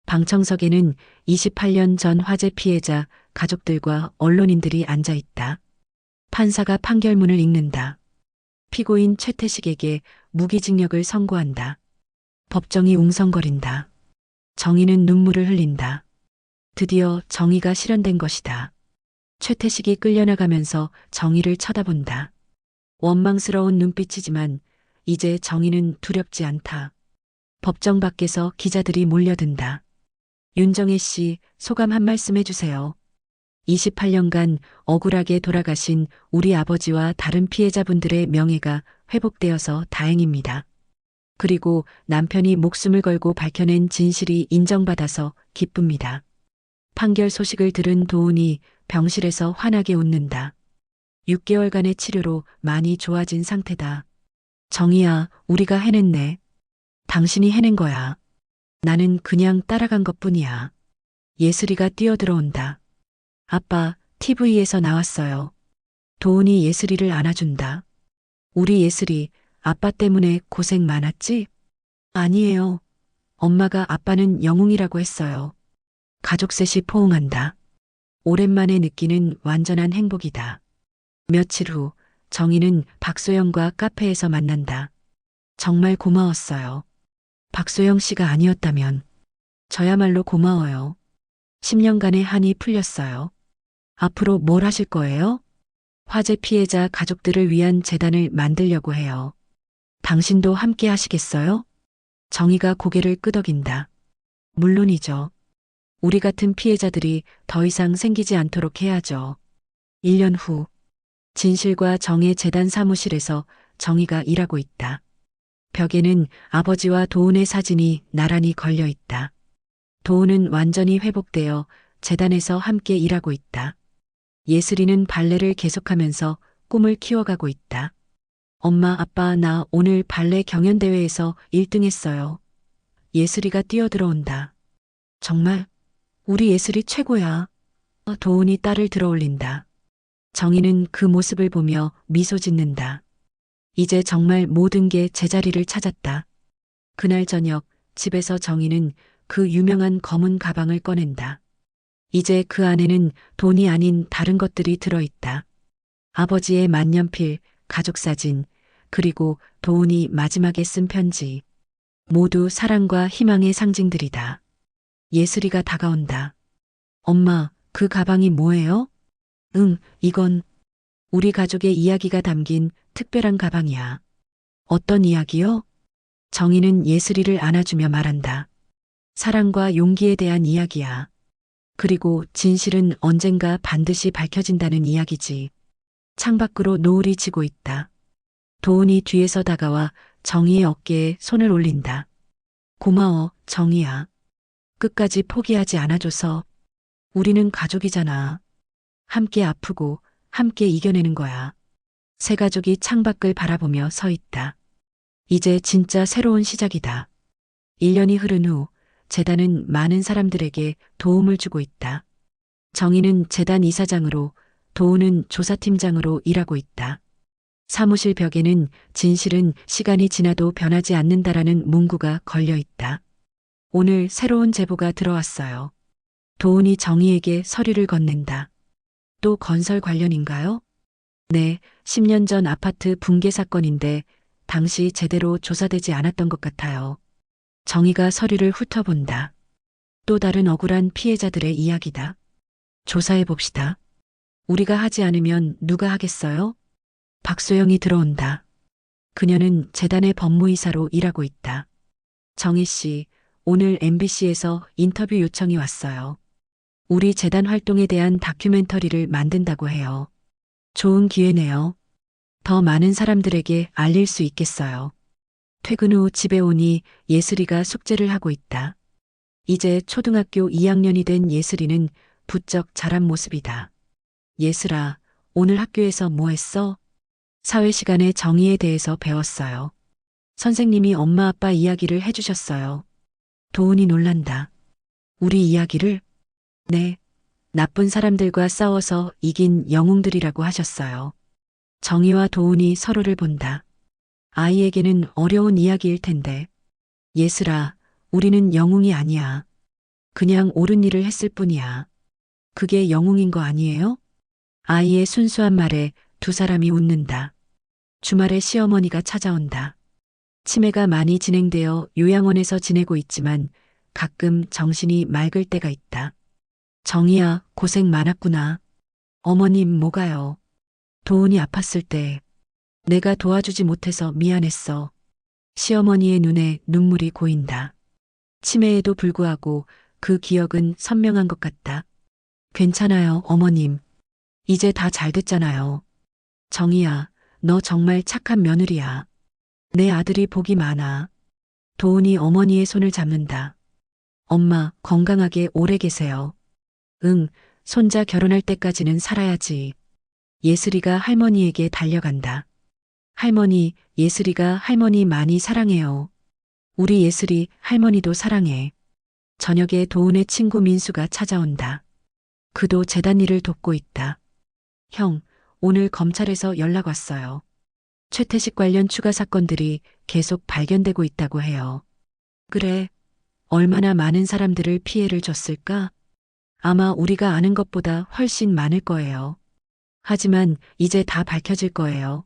방청석에는 28년 전 화재 피해자 가족들과 언론인들이 앉아 있다. 판사가 판결문을 읽는다. 피고인 최태식에게 무기징역을 선고한다. 법정이 웅성거린다. 정희는 눈물을 흘린다. 드디어 정의가 실현된 것이다. 최태식이 끌려나가면서 정의를 쳐다본다. 원망스러운 눈빛이지만 이제 정의는 두렵지 않다. 법정 밖에서 기자들이 몰려든다. 윤정혜 씨, 소감 한 말씀 해주세요. 28년간 억울하게 돌아가신 우리 아버지와 다른 피해자분들의 명예가 회복되어서 다행입니다. 그리고 남편이 목숨을 걸고 밝혀낸 진실이 인정받아서 기쁩니다. 판결 소식을 들은 도훈이 병실에서 환하게 웃는다. 6개월간의 치료로 많이 좋아진 상태다. 정희야, 우리가 해냈네. 당신이 해낸 거야. 나는 그냥 따라간 것뿐이야. 예슬이가 뛰어들어온다. 아빠, TV에서 나왔어요. 도훈이 예슬이를 안아준다. 우리 예슬이 아빠 때문에 고생 많았지? 아니에요. 엄마가 아빠는 영웅이라고 했어요. 가족 셋이 포옹한다. 오랜만에 느끼는 완전한 행복이다. 며칠 후 정희는 박소영과 카페에서 만난다. 정말 고마웠어요. 박소영 씨가 아니었다면 저야말로 고마워요. 10년간의 한이 풀렸어요. 앞으로 뭘 하실 거예요? 화재 피해자 가족들을 위한 재단을 만들려고 해요. 당신도 함께 하시겠어요? 정희가 고개를 끄덕인다. 물론이죠. 우리 같은 피해자들이 더 이상 생기지 않도록 해야죠. 1년 후, 진실과 정의 재단 사무실에서 정의가 일하고 있다. 벽에는 아버지와 도훈의 사진이 나란히 걸려 있다. 도훈은 완전히 회복되어 재단에서 함께 일하고 있다. 예슬이는 발레를 계속하면서 꿈을 키워가고 있다. 엄마, 아빠, 나 오늘 발레 경연대회에서 1등 했어요. 예슬이가 뛰어들어온다. 정말? 우리 예슬이 최고야. 도훈이 딸을 들어올린다. 정희는 그 모습을 보며 미소 짓는다. 이제 정말 모든 게 제자리를 찾았다. 그날 저녁 집에서 정희는 그 유명한 검은 가방을 꺼낸다. 이제 그 안에는 돈이 아닌 다른 것들이 들어있다. 아버지의 만년필, 가족사진, 그리고 도훈이 마지막에 쓴 편지. 모두 사랑과 희망의 상징들이다. 예슬이가 다가온다. 엄마, 그 가방이 뭐예요? 응, 이건 우리 가족의 이야기가 담긴 특별한 가방이야. 어떤 이야기요? 정희는 예슬이를 안아주며 말한다. 사랑과 용기에 대한 이야기야. 그리고 진실은 언젠가 반드시 밝혀진다는 이야기지. 창밖으로 노을이 지고 있다. 도훈이 뒤에서 다가와 정희의 어깨에 손을 올린다. 고마워, 정희야. 끝까지 포기하지 않아줘서. 우리는 가족이잖아. 함께 아프고 함께 이겨내는 거야. 세 가족이 창밖을 바라보며 서 있다. 이제 진짜 새로운 시작이다. 1년이 흐른 후 재단은 많은 사람들에게 도움을 주고 있다. 정희는 재단 이사장으로, 도훈은 조사팀장으로 일하고 있다. 사무실 벽에는 진실은 시간이 지나도 변하지 않는다라는 문구가 걸려 있다. 오늘 새로운 제보가 들어왔어요. 도훈이 정희에게 서류를 건넨다. 또 건설 관련인가요? 네, 10년 전 아파트 붕괴 사건인데 당시 제대로 조사되지 않았던 것 같아요. 정희가 서류를 훑어본다. 또 다른 억울한 피해자들의 이야기다. 조사해 봅시다. 우리가 하지 않으면 누가 하겠어요? 박소영이 들어온다. 그녀는 재단의 법무이사로 일하고 있다. 정희 씨, 오늘 MBC에서 인터뷰 요청이 왔어요. 우리 재단 활동에 대한 다큐멘터리를 만든다고 해요. 좋은 기회네요. 더 많은 사람들에게 알릴 수 있겠어요. 퇴근 후 집에 오니 예슬이가 숙제를 하고 있다. 이제 초등학교 2학년이 된 예슬이는 부쩍 자란 모습이다. 예슬아, 오늘 학교에서 뭐 했어? 사회 시간에 정의에 대해서 배웠어요. 선생님이 엄마 아빠 이야기를 해주셨어요. 도훈이 놀란다. 우리 이야기를? 네. 나쁜 사람들과 싸워서 이긴 영웅들이라고 하셨어요. 정희와 도훈이 서로를 본다. 아이에게는 어려운 이야기일 텐데. 예슬아, 우리는 영웅이 아니야. 그냥 옳은 일을 했을 뿐이야. 그게 영웅인 거 아니에요? 아이의 순수한 말에 두 사람이 웃는다. 주말에 시어머니가 찾아온다. 치매가 많이 진행되어 요양원에서 지내고 있지만 가끔 정신이 맑을 때가 있다. 정희야, 고생 많았구나. 어머님, 뭐가요? 도훈이 아팠을 때 내가 도와주지 못해서 미안했어. 시어머니의 눈에 눈물이 고인다. 치매에도 불구하고 그 기억은 선명한 것 같다. 괜찮아요, 어머님. 이제 다 잘 됐잖아요. 정희야, 너 정말 착한 며느리야. 내 아들이 복이 많아. 도훈이 어머니의 손을 잡는다. 엄마, 건강하게 오래 계세요. 응, 손자 결혼할 때까지는 살아야지. 예슬이가 할머니에게 달려간다. 할머니, 예슬이가 할머니 많이 사랑해요. 우리 예슬이 할머니도 사랑해. 저녁에 도훈의 친구 민수가 찾아온다. 그도 재단 일을 돕고 있다. 형, 오늘 검찰에서 연락 왔어요. 최태식 관련 추가 사건들이 계속 발견되고 있다고 해요. 그래, 얼마나 많은 사람들을 피해를 줬을까? 아마 우리가 아는 것보다 훨씬 많을 거예요. 하지만 이제 다 밝혀질 거예요.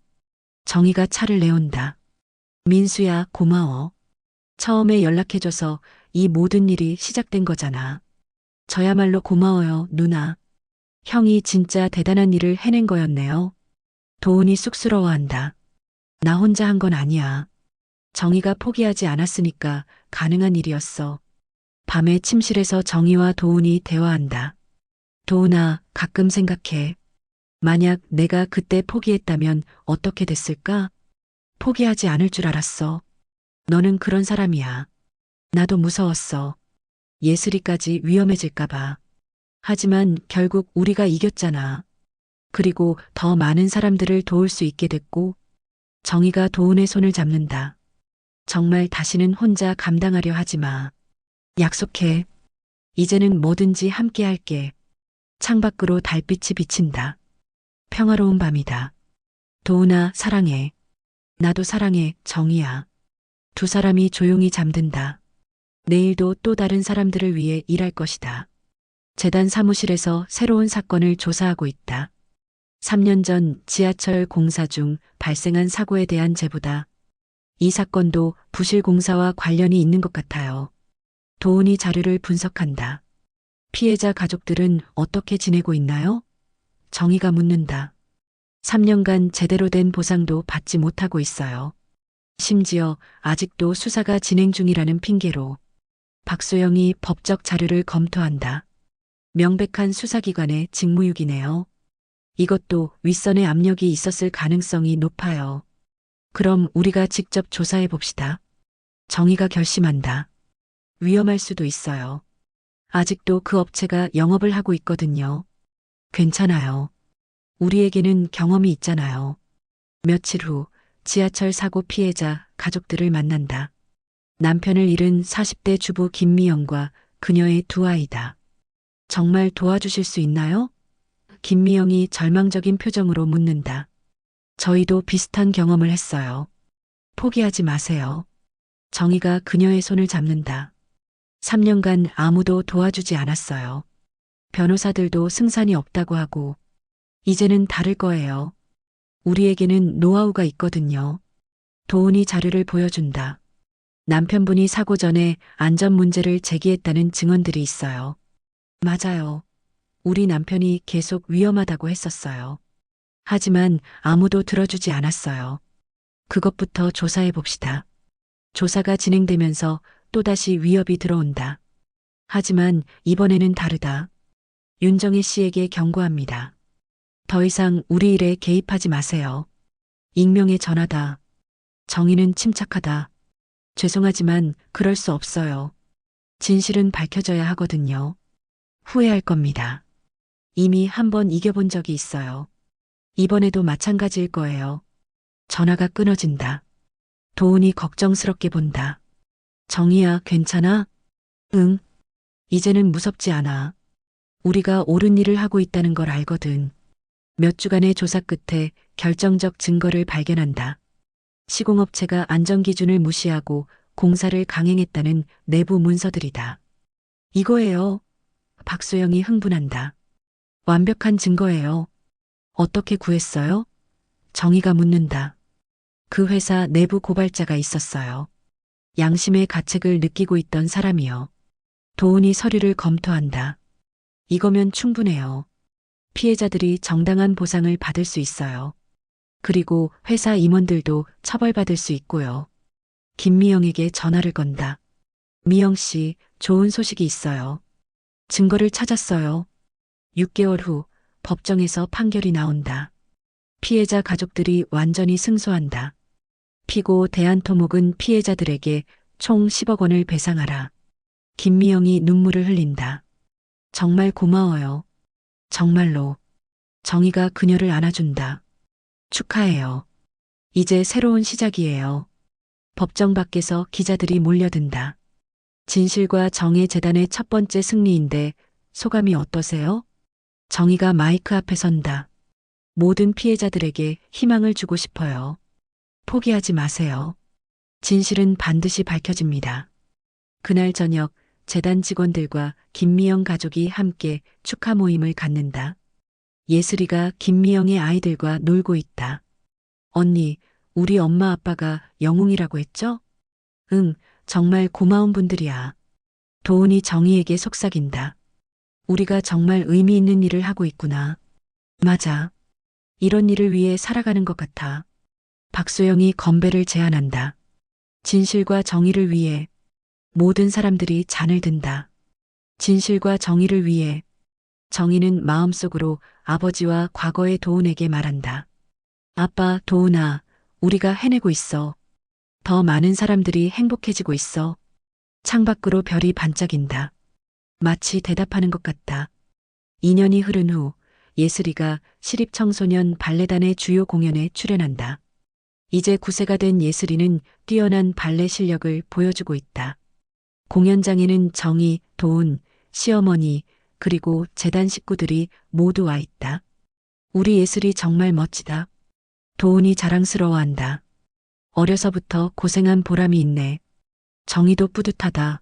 정희가 차를 내온다. 민수야, 고마워. 처음에 연락해줘서 이 모든 일이 시작된 거잖아. 저야말로 고마워요, 누나. 형이 진짜 대단한 일을 해낸 거였네요. 도훈이 쑥스러워한다. 나 혼자 한 건 아니야. 정희가 포기하지 않았으니까 가능한 일이었어. 밤에 침실에서 정희와 도훈이 대화한다. 도훈아, 가끔 생각해. 만약 내가 그때 포기했다면 어떻게 됐을까? 포기하지 않을 줄 알았어. 너는 그런 사람이야. 나도 무서웠어. 예슬이까지 위험해질까봐. 하지만 결국 우리가 이겼잖아. 그리고 더 많은 사람들을 도울 수 있게 됐고, 정희가 도훈의 손을 잡는다. 정말 다시는 혼자 감당하려 하지 마. 약속해. 이제는 뭐든지 함께 할게. 창밖으로 달빛이 비친다. 평화로운 밤이다. 도훈아, 사랑해. 나도 사랑해, 정희야. 두 사람이 조용히 잠든다. 내일도 또 다른 사람들을 위해 일할 것이다. 재단 사무실에서 새로운 사건을 조사하고 있다. 3년 전 지하철 공사 중 발생한 사고에 대한 제보다. 이 사건도 부실 공사와 관련이 있는 것 같아요. 도훈이 자료를 분석한다. 피해자 가족들은 어떻게 지내고 있나요? 정희가 묻는다. 3년간 제대로 된 보상도 받지 못하고 있어요. 심지어 아직도 수사가 진행 중이라는 핑계로. 박소영이 법적 자료를 검토한다. 명백한 수사기관의 직무유기네요. 이것도 윗선의 압력이 있었을 가능성이 높아요. 그럼 우리가 직접 조사해 봅시다. 정희가 결심한다. 위험할 수도 있어요. 아직도 그 업체가 영업을 하고 있거든요. 괜찮아요. 우리에게는 경험이 있잖아요. 며칠 후 지하철 사고 피해자 가족들을 만난다. 남편을 잃은 40대 주부 김미영과 그녀의 두 아이다. 정말 도와주실 수 있나요? 김미영이 절망적인 표정으로 묻는다. 저희도 비슷한 경험을 했어요. 포기하지 마세요. 정희가 그녀의 손을 잡는다. 3년간 아무도 도와주지 않았어요. 변호사들도 승산이 없다고 하고, 이제는 다를 거예요. 우리에게는 노하우가 있거든요. 도훈이 자료를 보여준다. 남편분이 사고 전에 안전 문제를 제기했다는 증언들이 있어요. 맞아요. 우리 남편이 계속 위험하다고 했었어요. 하지만 아무도 들어주지 않았어요. 그것부터 조사해 봅시다. 조사가 진행되면서 또다시 위협이 들어온다. 하지만 이번에는 다르다. 윤정희 씨에게 경고합니다. 더 이상 우리 일에 개입하지 마세요. 익명의 전화다. 정의는 침착하다. 죄송하지만 그럴 수 없어요. 진실은 밝혀져야 하거든요. 후회할 겁니다. 이미 한 번 이겨본 적이 있어요. 이번에도 마찬가지일 거예요. 전화가 끊어진다. 도훈이 걱정스럽게 본다. 정희야, 괜찮아? 응. 이제는 무섭지 않아. 우리가 옳은 일을 하고 있다는 걸 알거든. 몇 주간의 조사 끝에 결정적 증거를 발견한다. 시공업체가 안전기준을 무시하고 공사를 강행했다는 내부 문서들이다. 이거예요. 박소영이 흥분한다. 완벽한 증거예요. 어떻게 구했어요? 정희가 묻는다. 그 회사 내부 고발자가 있었어요. 양심의 가책을 느끼고 있던 사람이요. 도훈이 서류를 검토한다. 이거면 충분해요. 피해자들이 정당한 보상을 받을 수 있어요. 그리고 회사 임원들도 처벌받을 수 있고요. 김미영에게 전화를 건다. 미영 씨, 좋은 소식이 있어요. 증거를 찾았어요. 6개월 후 법정에서 판결이 나온다. 피해자 가족들이 완전히 승소한다. 피고 대한토목은 피해자들에게 총 10억 원을 배상하라. 김미영이 눈물을 흘린다. 정말 고마워요. 정말로. 정희가 그녀를 안아준다. 축하해요. 이제 새로운 시작이에요. 법정 밖에서 기자들이 몰려든다. 진실과 정의 재단의 첫 번째 승리인데 소감이 어떠세요? 정희가 마이크 앞에 선다. 모든 피해자들에게 희망을 주고 싶어요. 포기하지 마세요. 진실은 반드시 밝혀집니다. 그날 저녁 재단 직원들과 김미영 가족이 함께 축하 모임을 갖는다. 예슬이가 김미영의 아이들과 놀고 있다. 언니, 우리 엄마 아빠가 영웅이라고 했죠? 응, 정말 고마운 분들이야. 도훈이 정희에게 속삭인다. 우리가 정말 의미 있는 일을 하고 있구나. 맞아. 이런 일을 위해 살아가는 것 같아. 박소영이 건배를 제안한다. 진실과 정의를 위해 모든 사람들이 잔을 든다. 진실과 정의를 위해. 정의는 마음속으로 아버지와 과거의 도훈에게 말한다. 아빠, 도훈아, 우리가 해내고 있어. 더 많은 사람들이 행복해지고 있어. 창밖으로 별이 반짝인다. 마치 대답하는 것 같다. 2년이 흐른 후 예슬이가 시립청소년 발레단의 주요 공연에 출연한다. 이제 9세가 된 예슬이는 뛰어난 발레 실력을 보여주고 있다. 공연장에는 정희, 도훈, 시어머니, 그리고 재단 식구들이 모두 와 있다. 우리 예슬이 정말 멋지다. 도훈이 자랑스러워한다. 어려서부터 고생한 보람이 있네. 정희도 뿌듯하다.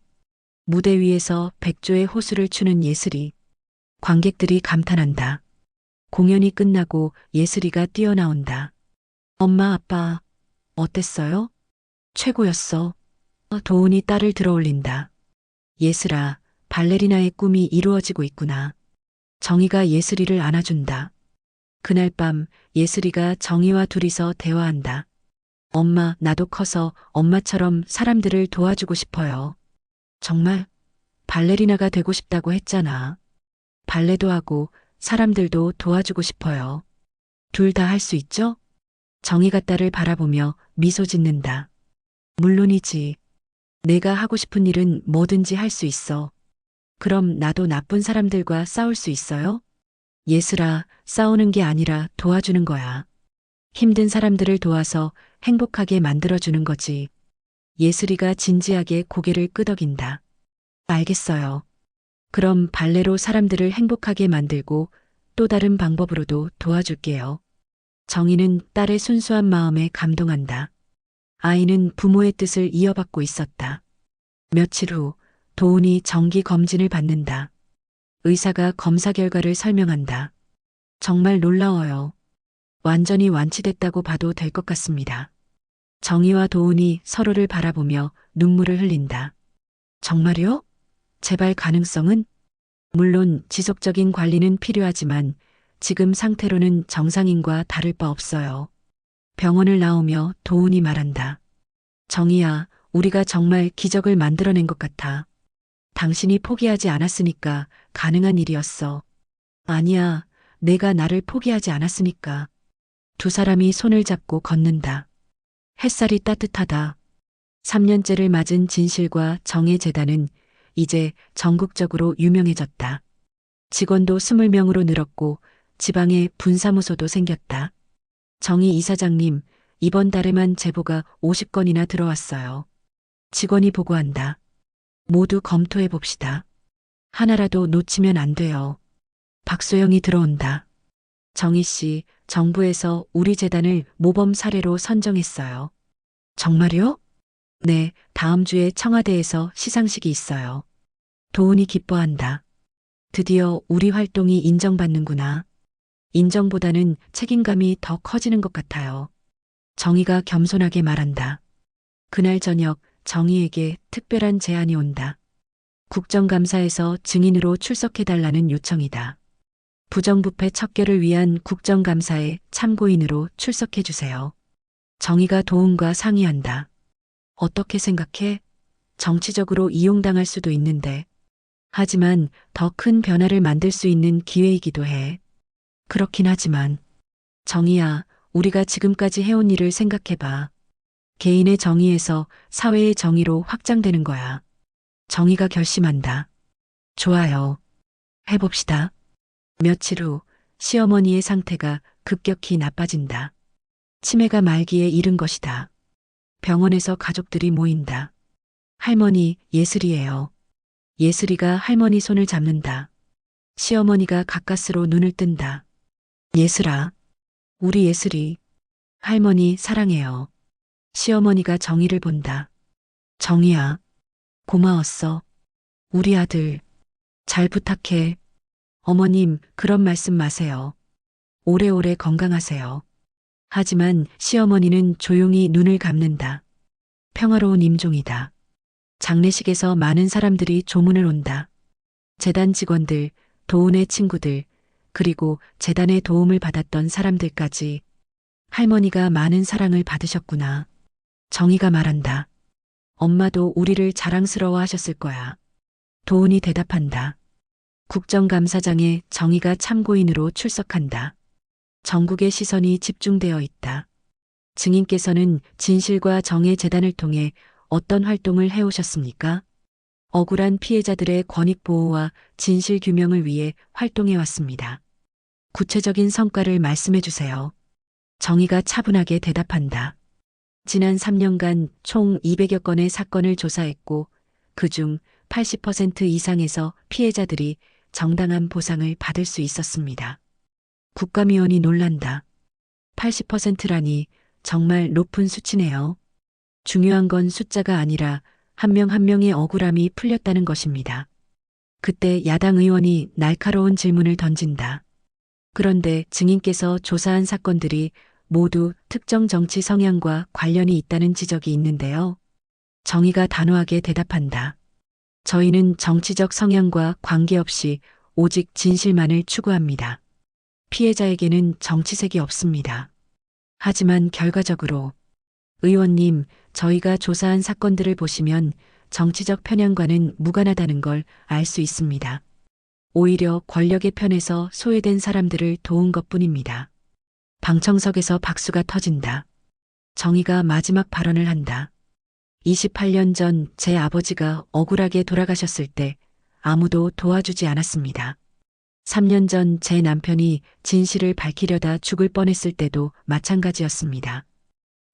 무대 위에서 백조의 호수를 추는 예슬이. 관객들이 감탄한다. 공연이 끝나고 예슬이가 뛰어나온다. 엄마, 아빠, 어땠어요? 최고였어. 도훈이 딸을 들어올린다. 예슬아, 발레리나의 꿈이 이루어지고 있구나. 정희가 예슬이를 안아준다. 그날 밤 예슬이가 정희와 둘이서 대화한다. 엄마, 나도 커서 엄마처럼 사람들을 도와주고 싶어요. 정말 발레리나가 되고 싶다고 했잖아. 발레도 하고 사람들도 도와주고 싶어요. 둘 다 할 수 있죠? 정희가 딸을 바라보며 미소 짓는다. 물론이지. 내가 하고 싶은 일은 뭐든지 할 수 있어. 그럼 나도 나쁜 사람들과 싸울 수 있어요? 예슬아, 싸우는 게 아니라 도와주는 거야. 힘든 사람들을 도와서 행복하게 만들어주는 거지. 예슬이가 진지하게 고개를 끄덕인다. 알겠어요. 그럼 발레로 사람들을 행복하게 만들고 또 다른 방법으로도 도와줄게요. 정희는 딸의 순수한 마음에 감동한다. 아이는 부모의 뜻을 이어받고 있었다. 며칠 후 도훈이 정기 검진을 받는다. 의사가 검사 결과를 설명한다. 정말 놀라워요. 완전히 완치됐다고 봐도 될 것 같습니다. 정희와 도훈이 서로를 바라보며 눈물을 흘린다. 정말요? 재발 가능성은? 물론 지속적인 관리는 필요하지만 지금 상태로는 정상인과 다를 바 없어요. 병원을 나오며 도훈이 말한다. 정희야, 우리가 정말 기적을 만들어낸 것 같아. 당신이 포기하지 않았으니까 가능한 일이었어. 아니야, 내가 나를 포기하지 않았으니까. 두 사람이 손을 잡고 걷는다. 햇살이 따뜻하다. 3년째를 맞은 진실과 정의 재단은 이제 전국적으로 유명해졌다. 직원도 20명으로 늘었고 지방에 분사무소도 생겼다. 정희 이사장님, 이번 달에만 제보가 50건이나 들어왔어요. 직원이 보고한다. 모두 검토해 봅시다. 하나라도 놓치면 안 돼요. 박소영이 들어온다. 정희 씨, 정부에서 우리 재단을 모범 사례로 선정했어요. 정말요? 네, 다음 주에 청와대에서 시상식이 있어요. 도훈이 기뻐한다. 드디어 우리 활동이 인정받는구나. 인정보다는 책임감이 더 커지는 것 같아요. 정희가 겸손하게 말한다. 그날 저녁 정희에게 특별한 제안이 온다. 국정감사에서 증인으로 출석해달라는 요청이다. 부정부패 척결을 위한 국정감사에 참고인으로 출석해주세요. 정희가 도훈과 상의한다. 어떻게 생각해? 정치적으로 이용당할 수도 있는데. 하지만 더 큰 변화를 만들 수 있는 기회이기도 해. 그렇긴 하지만. 정희야, 우리가 지금까지 해온 일을 생각해봐. 개인의 정의에서 사회의 정의로 확장되는 거야. 정의가 결심한다. 좋아요. 해봅시다. 며칠 후 시어머니의 상태가 급격히 나빠진다. 치매가 말기에 이른 것이다. 병원에서 가족들이 모인다. 할머니, 예슬이에요. 예슬이가 할머니 손을 잡는다. 시어머니가 가까스로 눈을 뜬다. 예슬아, 우리 예슬이. 할머니 사랑해요. 시어머니가 정희를 본다. 정희야, 고마웠어. 우리 아들, 잘 부탁해. 어머님, 그런 말씀 마세요. 오래오래 건강하세요. 하지만 시어머니는 조용히 눈을 감는다. 평화로운 임종이다. 장례식에서 많은 사람들이 조문을 온다. 재단 직원들, 도훈의 친구들, 그리고 재단의 도움을 받았던 사람들까지. 할머니가 많은 사랑을 받으셨구나. 정희가 말한다. 엄마도 우리를 자랑스러워 하셨을 거야. 도훈이 대답한다. 국정감사장에 정의가 참고인으로 출석한다. 전국의 시선이 집중되어 있다. 증인께서는 진실과 정의 재단을 통해 어떤 활동을 해오셨습니까? 억울한 피해자들의 권익 보호와 진실 규명을 위해 활동해 왔습니다. 구체적인 성과를 말씀해 주세요. 정의가 차분하게 대답한다. 지난 3년간 총 200여 건의 사건을 조사했고 그중 80% 이상에서 피해자들이 정당한 보상을 받을 수 있었습니다. 국감위원이 놀란다. 80%라니 정말 높은 수치네요. 중요한 건 숫자가 아니라 한 명 한 명의 억울함이 풀렸다는 것입니다. 그때 야당 의원이 날카로운 질문을 던진다. 그런데 증인께서 조사한 사건들이 모두 특정 정치 성향과 관련이 있다는 지적이 있는데요. 정의가 단호하게 대답한다. 저희는 정치적 성향과 관계없이 오직 진실만을 추구합니다. 피해자에게는 정치색이 없습니다. 하지만 결과적으로 의원님, 저희가 조사한 사건들을 보시면 정치적 편향과는 무관하다는 걸 알 수 있습니다. 오히려 권력의 편에서 소외된 사람들을 도운 것뿐입니다. 방청석에서 박수가 터진다. 정의가 마지막 발언을 한다. 28년 전 제 아버지가 억울하게 돌아가셨을 때 아무도 도와주지 않았습니다. 3년 전 제 남편이 진실을 밝히려다 죽을 뻔했을 때도 마찬가지였습니다.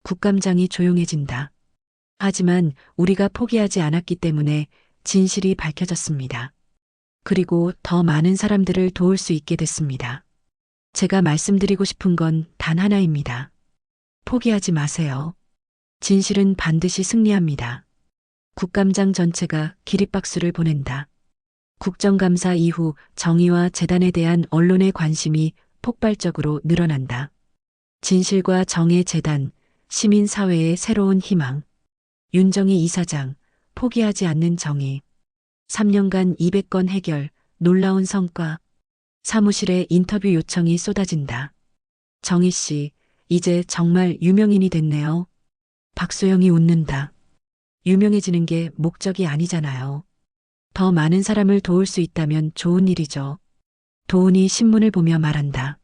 국감장이 조용해진다. 하지만 우리가 포기하지 않았기 때문에 진실이 밝혀졌습니다. 그리고 더 많은 사람들을 도울 수 있게 됐습니다. 제가 말씀드리고 싶은 건 단 하나입니다. 포기하지 마세요. 진실은 반드시 승리합니다. 국감장 전체가 기립박수를 보낸다. 국정감사 이후 정의와 재단에 대한 언론의 관심이 폭발적으로 늘어난다. 진실과 정의 재단, 시민사회의 새로운 희망. 윤정희 이사장, 포기하지 않는 정의. 3년간 200건 해결, 놀라운 성과. 사무실에 인터뷰 요청이 쏟아진다. 정희 씨, 이제 정말 유명인이 됐네요. 박소영이 웃는다. 유명해지는 게 목적이 아니잖아요. 더 많은 사람을 도울 수 있다면 좋은 일이죠. 도훈이 신문을 보며 말한다.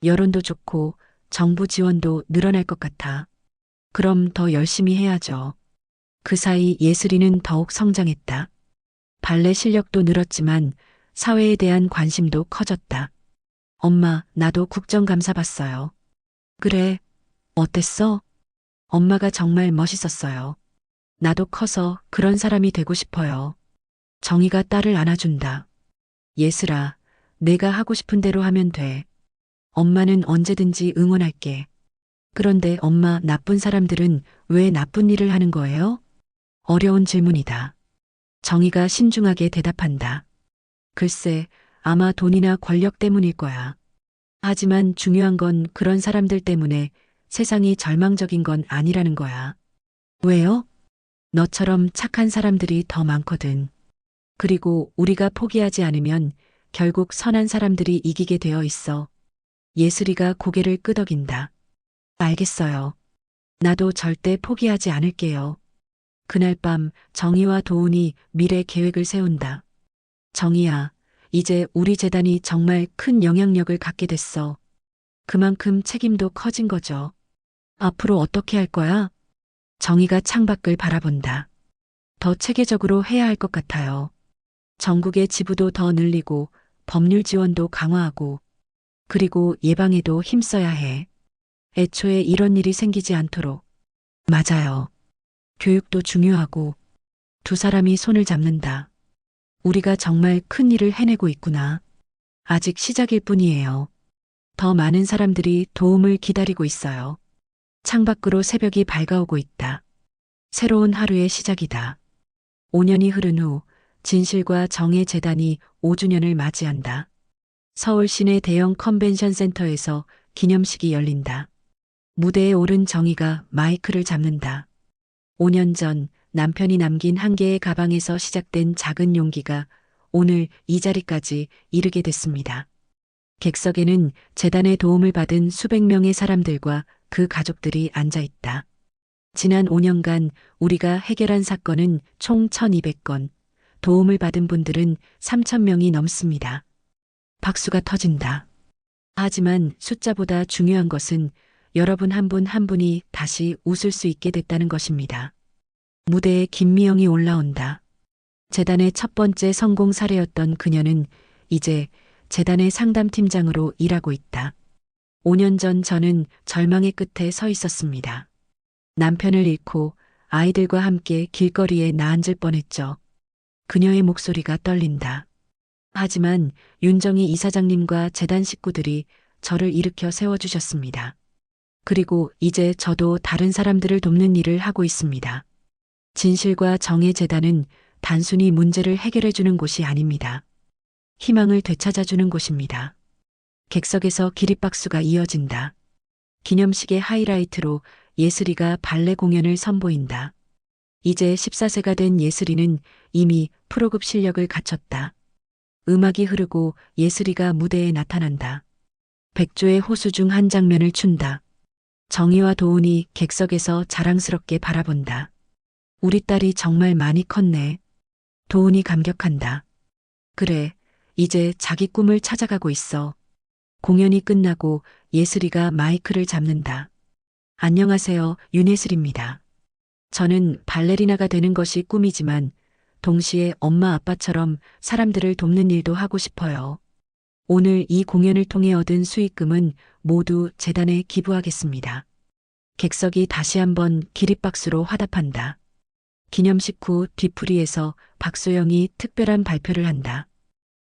여론도 좋고 정부 지원도 늘어날 것 같아. 그럼 더 열심히 해야죠. 그 사이 예슬이는 더욱 성장했다. 발레 실력도 늘었지만 사회에 대한 관심도 커졌다. 엄마, 나도 국정감사 봤어요. 그래, 어땠어? 엄마가 정말 멋있었어요. 나도 커서 그런 사람이 되고 싶어요. 정의가 딸을 안아준다. 예슬아, 내가 하고 싶은 대로 하면 돼. 엄마는 언제든지 응원할게. 그런데 엄마, 나쁜 사람들은 왜 나쁜 일을 하는 거예요? 어려운 질문이다. 정의가 신중하게 대답한다. 글쎄, 아마 돈이나 권력 때문일 거야. 하지만 중요한 건 그런 사람들 때문에 세상이 절망적인 건 아니라는 거야. 왜요? 너처럼 착한 사람들이 더 많거든. 그리고 우리가 포기하지 않으면 결국 선한 사람들이 이기게 되어 있어. 예슬이가 고개를 끄덕인다. 알겠어요. 나도 절대 포기하지 않을게요. 그날 밤 정의와 도훈이 미래 계획을 세운다. 정의야, 이제 우리 재단이 정말 큰 영향력을 갖게 됐어. 그만큼 책임도 커진 거죠. 앞으로 어떻게 할 거야? 정의가 창밖을 바라본다. 더 체계적으로 해야 할 것 같아요. 전국의 지부도 더 늘리고 법률 지원도 강화하고 그리고 예방에도 힘써야 해. 애초에 이런 일이 생기지 않도록. 맞아요. 교육도 중요하고 두 사람이 손을 잡는다. 우리가 정말 큰 일을 해내고 있구나. 아직 시작일 뿐이에요. 더 많은 사람들이 도움을 기다리고 있어요. 창밖으로 새벽이 밝아오고 있다. 새로운 하루의 시작이다. 5년이 흐른 후 진실과 정의 재단이 5주년을 맞이한다. 서울 시내 대형 컨벤션 센터에서 기념식이 열린다. 무대에 오른 정의가 마이크를 잡는다. 5년 전 남편이 남긴 한 개의 가방에서 시작된 작은 용기가 오늘 이 자리까지 이르게 됐습니다. 객석에는 재단의 도움을 받은 수백 명의 사람들과 그 가족들이 앉아 있다. 지난 5년간 우리가 해결한 사건은 총 1200건, 도움을 받은 분들은 3000명이 넘습니다. 박수가 터진다. 하지만 숫자보다 중요한 것은 여러분 한 분 한 분이 다시 웃을 수 있게 됐다는 것입니다. 무대에 김미영이 올라온다. 재단의 첫 번째 성공 사례였던 그녀는 이제 재단의 상담팀장으로 일하고 있다. 5년 전 저는 절망의 끝에 서 있었습니다. 남편을 잃고 아이들과 함께 길거리에 나앉을 뻔했죠. 그녀의 목소리가 떨린다. 하지만 윤정희 이사장님과 재단 식구들이 저를 일으켜 세워주셨습니다. 그리고 이제 저도 다른 사람들을 돕는 일을 하고 있습니다. 진실과 정의 재단은 단순히 문제를 해결해주는 곳이 아닙니다. 희망을 되찾아주는 곳입니다. 객석에서 기립박수가 이어진다. 기념식의 하이라이트로 예슬이가 발레 공연을 선보인다. 이제 14세가 된 예슬이는 이미 프로급 실력을 갖췄다. 음악이 흐르고 예슬이가 무대에 나타난다. 백조의 호수 중 한 장면을 춘다. 정희와 도훈이 객석에서 자랑스럽게 바라본다. 우리 딸이 정말 많이 컸네. 도훈이 감격한다. 그래, 이제 자기 꿈을 찾아가고 있어. 공연이 끝나고 예슬이가 마이크를 잡는다. 안녕하세요, 윤예슬입니다. 저는 발레리나가 되는 것이 꿈이지만 동시에 엄마 아빠처럼 사람들을 돕는 일도 하고 싶어요. 오늘 이 공연을 통해 얻은 수익금은 모두 재단에 기부하겠습니다. 객석이 다시 한번 기립박수로 화답한다. 기념식 후 뒤풀이에서 박소영이 특별한 발표를 한다.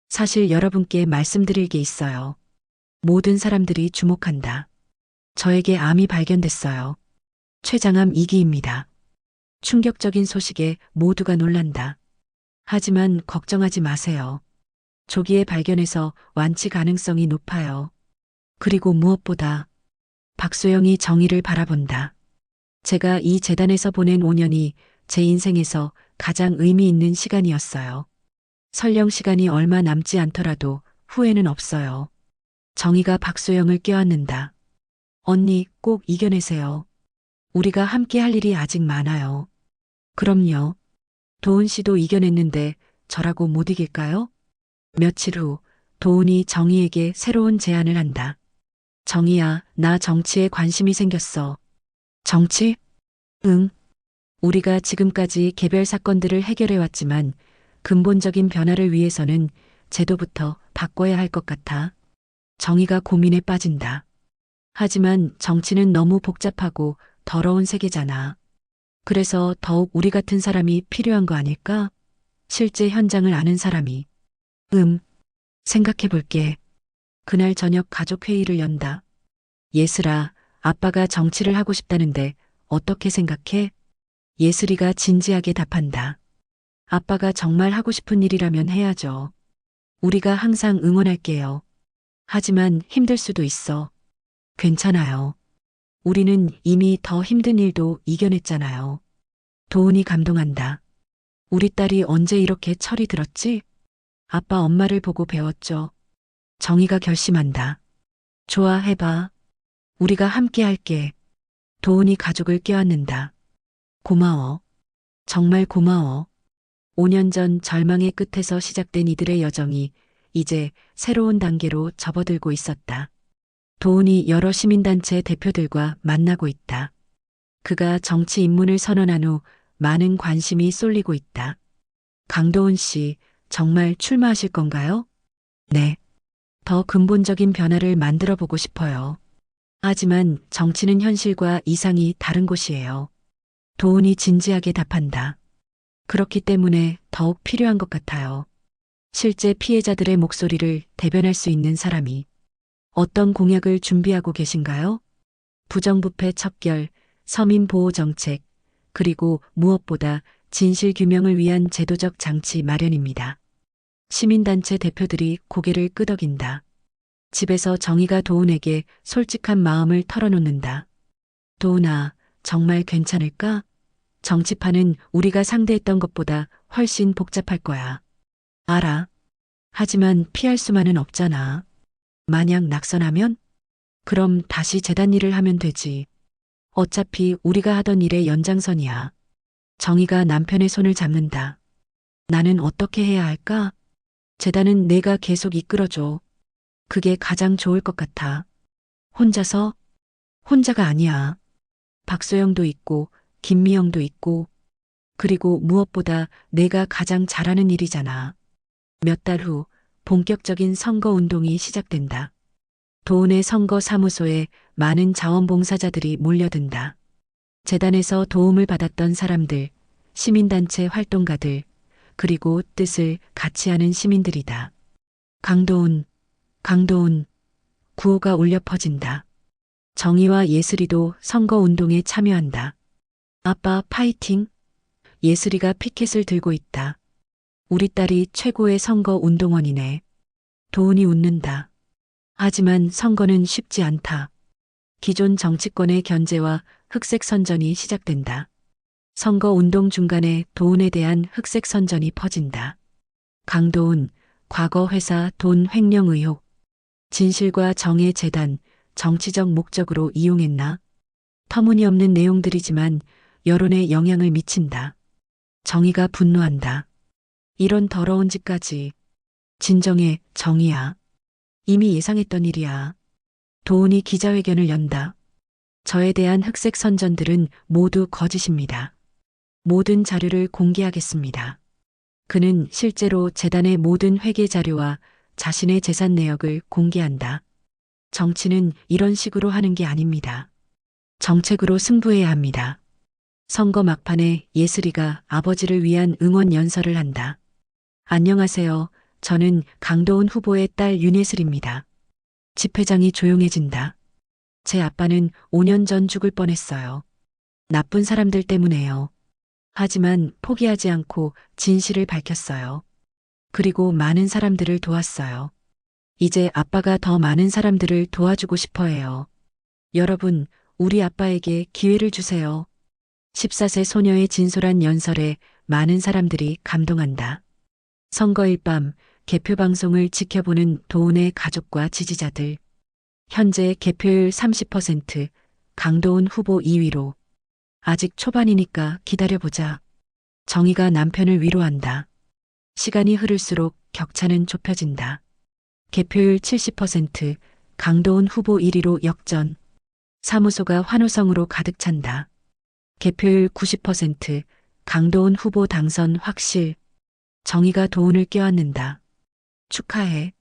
사실 여러분께 말씀드릴 게 있어요. 모든 사람들이 주목한다. 저에게 암이 발견됐어요. 췌장암 2기입니다. 충격적인 소식에 모두가 놀란다. 하지만 걱정하지 마세요. 조기에 발견해서 완치 가능성이 높아요. 그리고 무엇보다 박소영이 정의를 바라본다. 제가 이 재단에서 보낸 5년이 제 인생에서 가장 의미 있는 시간이었어요. 설령 시간이 얼마 남지 않더라도 후회는 없어요. 정의가 박소영을 껴안는다. 언니, 꼭 이겨내세요. 우리가 함께 할 일이 아직 많아요. 그럼요. 도훈 씨도 이겨냈는데 저라고 못 이길까요? 며칠 후 도훈이 정희에게 새로운 제안을 한다. 정희야, 나 정치에 관심이 생겼어. 정치? 응. 우리가 지금까지 개별 사건들을 해결해왔지만 근본적인 변화를 위해서는 제도부터 바꿔야 할 것 같아. 정희가 고민에 빠진다. 하지만 정치는 너무 복잡하고 더러운 세계잖아. 그래서 더욱 우리 같은 사람이 필요한 거 아닐까? 실제 현장을 아는 사람이. 생각해 볼게. 그날 저녁 가족 회의를 연다. 예슬아, 아빠가 정치를 하고 싶다는데 어떻게 생각해? 예슬이가 진지하게 답한다. 아빠가 정말 하고 싶은 일이라면 해야죠. 우리가 항상 응원할게요. 하지만 힘들 수도 있어. 괜찮아요. 우리는 이미 더 힘든 일도 이겨냈잖아요. 도훈이 감동한다. 우리 딸이 언제 이렇게 철이 들었지? 아빠 엄마를 보고 배웠죠. 정희가 결심한다. 좋아, 해봐. 우리가 함께 할게. 도훈이 가족을 껴안는다. 고마워. 정말 고마워. 5년 전 절망의 끝에서 시작된 이들의 여정이 이제 새로운 단계로 접어들고 있었다. 도훈이 여러 시민단체 대표들과 만나고 있다. 그가 정치 입문을 선언한 후 많은 관심이 쏠리고 있다. 강도훈 씨, 정말 출마하실 건가요? 네. 더 근본적인 변화를 만들어 보고 싶어요. 하지만 정치는 현실과 이상이 다른 곳이에요. 도훈이 진지하게 답한다. 그렇기 때문에 더욱 필요한 것 같아요. 실제 피해자들의 목소리를 대변할 수 있는 사람이. 어떤 공약을 준비하고 계신가요? 부정부패 척결, 서민보호정책, 그리고 무엇보다 진실규명을 위한 제도적 장치 마련입니다. 시민단체 대표들이 고개를 끄덕인다. 집에서 정희가 도훈에게 솔직한 마음을 털어놓는다. 도훈아, 정말 괜찮을까? 정치판은 우리가 상대했던 것보다 훨씬 복잡할 거야. 알아. 하지만 피할 수만은 없잖아. 만약 낙선하면? 그럼 다시 재단 일을 하면 되지. 어차피 우리가 하던 일의 연장선이야. 정희가 남편의 손을 잡는다. 나는 어떻게 해야 할까? 재단은 내가 계속 이끌어줘. 그게 가장 좋을 것 같아. 혼자서? 혼자가 아니야. 박소영도 있고, 김미영도 있고, 그리고 무엇보다 내가 가장 잘하는 일이잖아. 몇 달 후 본격적인 선거 운동이 시작된다. 도은의 선거 사무소에 많은 자원봉사자들이 몰려든다. 재단에서 도움을 받았던 사람들, 시민단체 활동가들, 그리고 뜻을 같이 하는 시민들이다. 강도훈, 강도훈, 구호가 울려 퍼진다. 정의와 예슬이도 선거 운동에 참여한다. 아빠 파이팅! 예슬이가 피켓을 들고 있다. 우리 딸이 최고의 선거 운동원이네. 도훈이 웃는다. 하지만 선거는 쉽지 않다. 기존 정치권의 견제와 흑색 선전이 시작된다. 선거 운동 중간에 도훈에 대한 흑색 선전이 퍼진다. 강도훈, 과거 회사 돈 횡령 의혹, 진실과 정의 재단, 정치적 목적으로 이용했나? 터무니없는 내용들이지만 여론에 영향을 미친다. 정의가 분노한다. 이런 더러운 짓까지. 진정해, 정의야. 이미 예상했던 일이야. 도훈이 기자회견을 연다. 저에 대한 흑색 선전들은 모두 거짓입니다. 모든 자료를 공개하겠습니다. 그는 실제로 재단의 모든 회계 자료와 자신의 재산 내역을 공개한다. 정치는 이런 식으로 하는 게 아닙니다. 정책으로 승부해야 합니다. 선거 막판에 예슬이가 아버지를 위한 응원 연설을 한다. 안녕하세요. 저는 강도훈 후보의 딸 윤예슬입니다. 집회장이 조용해진다. 제 아빠는 5년 전 죽을 뻔했어요. 나쁜 사람들 때문에요. 하지만 포기하지 않고 진실을 밝혔어요. 그리고 많은 사람들을 도왔어요. 이제 아빠가 더 많은 사람들을 도와주고 싶어 해요. 여러분, 우리 아빠에게 기회를 주세요. 14세 소녀의 진솔한 연설에 많은 사람들이 감동한다. 선거일 밤 개표 방송을 지켜보는 도훈의 가족과 지지자들. 현재 개표율 30%, 강도훈 후보 2위로. 아직 초반이니까 기다려보자. 정의가 남편을 위로한다. 시간이 흐를수록 격차는 좁혀진다. 개표율 70%, 강도훈 후보 1위로 역전. 사무소가 환호성으로 가득 찬다. 개표율 90%, 강도훈 후보 당선 확실. 정의가 도훈을 껴안는다. 축하해.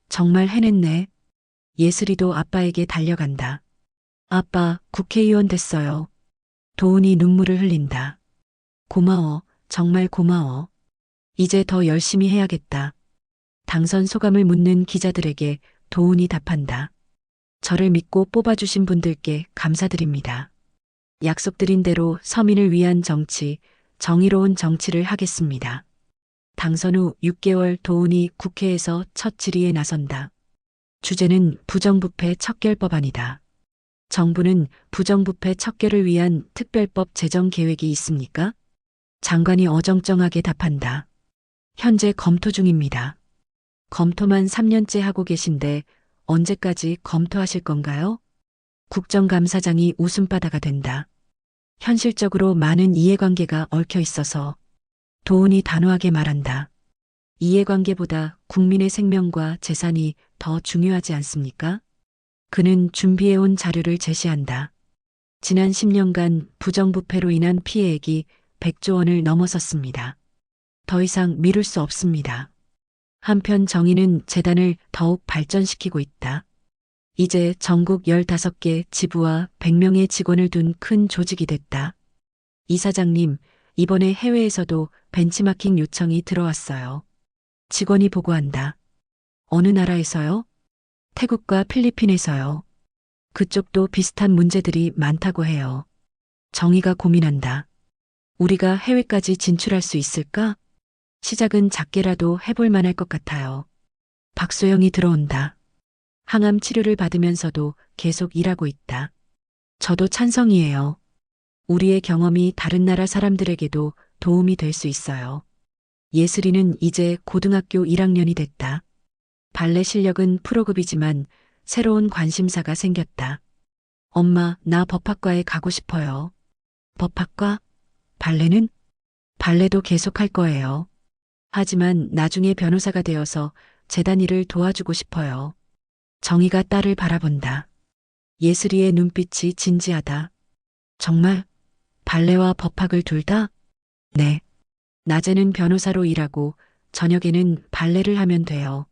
정말 해냈네. 예슬이도 아빠에게 달려간다. 아빠, 국회의원 됐어요. 도훈이 눈물을 흘린다. 고마워, 정말 고마워. 이제 더 열심히 해야겠다. 당선 소감을 묻는 기자들에게 도훈이 답한다. 저를 믿고 뽑아주신 분들께 감사드립니다. 약속드린 대로 서민을 위한 정치, 정의로운 정치를 하겠습니다. 당선 후 6개월 도훈이 국회에서 첫 질의에 나선다. 주제는 부정부패 척결 법안이다. 정부는 부정부패 척결을 위한 특별법 제정 계획이 있습니까? 장관이 어정쩡하게 답한다. 현재 검토 중입니다. 검토만 3년째 하고 계신데 언제까지 검토하실 건가요? 국정감사장이 웃음바다가 된다. 현실적으로 많은 이해관계가 얽혀 있어서 도훈이 단호하게 말한다. 이해관계보다 국민의 생명과 재산이 더 중요하지 않습니까? 그는 준비해온 자료를 제시한다. 지난 10년간 부정부패로 인한 피해액이 100조 원을 넘어섰습니다. 더 이상 미룰 수 없습니다. 한편 정의는 재단을 더욱 발전시키고 있다. 이제 전국 15개 지부와 100명의 직원을 둔 큰 조직이 됐다. 이사장님, 이번에 해외에서도 벤치마킹 요청이 들어왔어요. 직원이 보고한다. 어느 나라에서요? 태국과 필리핀에서요. 그쪽도 비슷한 문제들이 많다고 해요. 정의가 고민한다. 우리가 해외까지 진출할 수 있을까? 시작은 작게라도 해볼 만할 것 같아요. 박소영이 들어온다. 항암 치료를 받으면서도 계속 일하고 있다. 저도 찬성이에요. 우리의 경험이 다른 나라 사람들에게도 도움이 될 수 있어요. 예슬이는 이제 고등학교 1학년이 됐다. 발레 실력은 프로급이지만 새로운 관심사가 생겼다. 엄마, 나 법학과에 가고 싶어요. 법학과? 발레는? 발레도 계속 할 거예요. 하지만 나중에 변호사가 되어서 재단 일을 도와주고 싶어요. 정희가 딸을 바라본다. 예슬이의 눈빛이 진지하다. 정말? 발레와 법학을 둘 다? 네. 낮에는 변호사로 일하고 저녁에는 발레를 하면 돼요.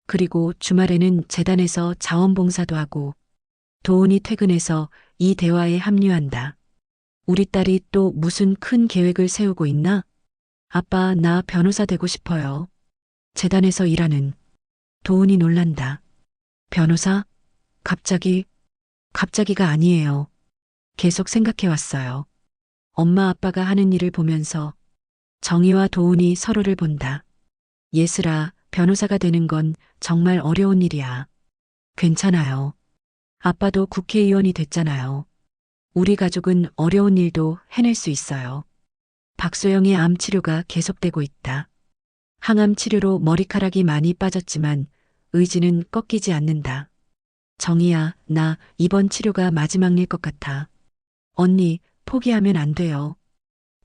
그리고 주말에는 재단에서 자원봉사도 하고 도훈이 퇴근해서 이 대화에 합류한다. 우리 딸이 또 무슨 큰 계획을 세우고 있나? 아빠, 나 변호사 되고 싶어요. 재단에서 일하는. 도훈이 놀란다. 변호사? 갑자기? 갑자기가 아니에요. 계속 생각해 왔어요. 엄마 아빠가 하는 일을 보면서 정희와 도훈이 서로를 본다. 예슬아, 변호사가 되는 건 정말 어려운 일이야. 괜찮아요. 아빠도 국회의원이 됐잖아요. 우리 가족은 어려운 일도 해낼 수 있어요. 박소영의 암 치료가 계속되고 있다. 항암 치료로 머리카락이 많이 빠졌지만 의지는 꺾이지 않는다. 정희야, 나 이번 치료가 마지막일 것 같아. 언니, 포기하면 안 돼요.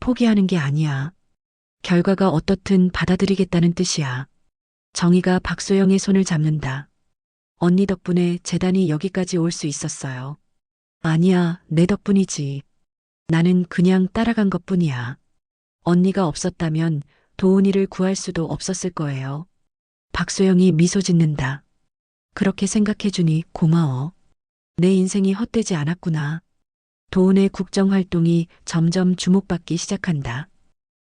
포기하는 게 아니야. 결과가 어떻든 받아들이겠다는 뜻이야. 정희가 박소영의 손을 잡는다. 언니 덕분에 재단이 여기까지 올 수 있었어요. 아니야, 내 덕분이지. 나는 그냥 따라간 것뿐이야. 언니가 없었다면 도훈이를 구할 수도 없었을 거예요. 박소영이 미소 짓는다. 그렇게 생각해주니 고마워. 내 인생이 헛되지 않았구나. 도훈의 국정활동이 점점 주목받기 시작한다.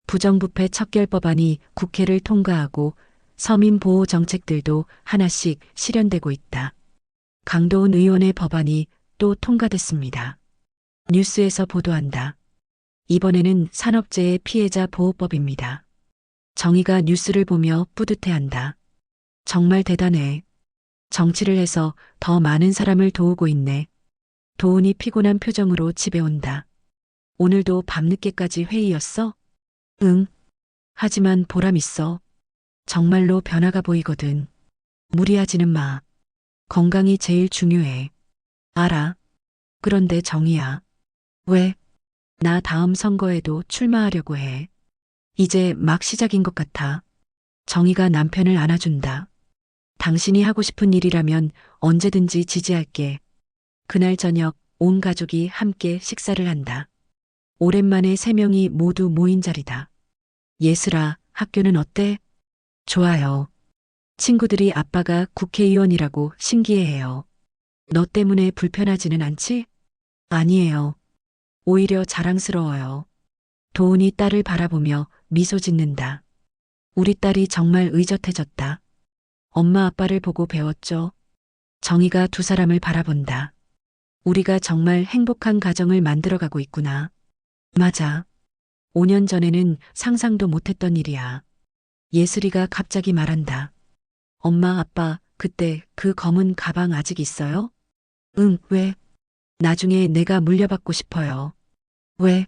부정부패 척결법안이 국회를 통과하고 서민보호 정책들도 하나씩 실현되고 있다. 강도훈 의원의 법안이 또 통과됐습니다. 뉴스에서 보도한다. 이번에는 산업재해 피해자 보호법입니다. 정희가 뉴스를 보며 뿌듯해한다. 정말 대단해. 정치를 해서 더 많은 사람을 도우고 있네. 도훈이 피곤한 표정으로 집에 온다. 오늘도 밤늦게까지 회의였어? 응. 하지만 보람 있어. 정말로 변화가 보이거든. 무리하지는 마. 건강이 제일 중요해. 알아. 그런데 정희야. 왜? 나 다음 선거에도 출마하려고 해. 이제 막 시작인 것 같아. 정희가 남편을 안아준다. 당신이 하고 싶은 일이라면 언제든지 지지할게. 그날 저녁 온 가족이 함께 식사를 한다. 오랜만에 세 명이 모두 모인 자리다. 예슬아, 학교는 어때? 좋아요. 친구들이 아빠가 국회의원이라고 신기해해요. 너 때문에 불편하지는 않지? 아니에요. 오히려 자랑스러워요. 도훈이 딸을 바라보며 미소 짓는다. 우리 딸이 정말 의젓해졌다. 엄마 아빠를 보고 배웠죠. 정희가 두 사람을 바라본다. 우리가 정말 행복한 가정을 만들어가고 있구나. 맞아. 5년 전에는 상상도 못했던 일이야. 예슬이가 갑자기 말한다. 엄마 아빠, 그때 그 검은 가방 아직 있어요? 응, 왜? 나중에 내가 물려받고 싶어요. 왜?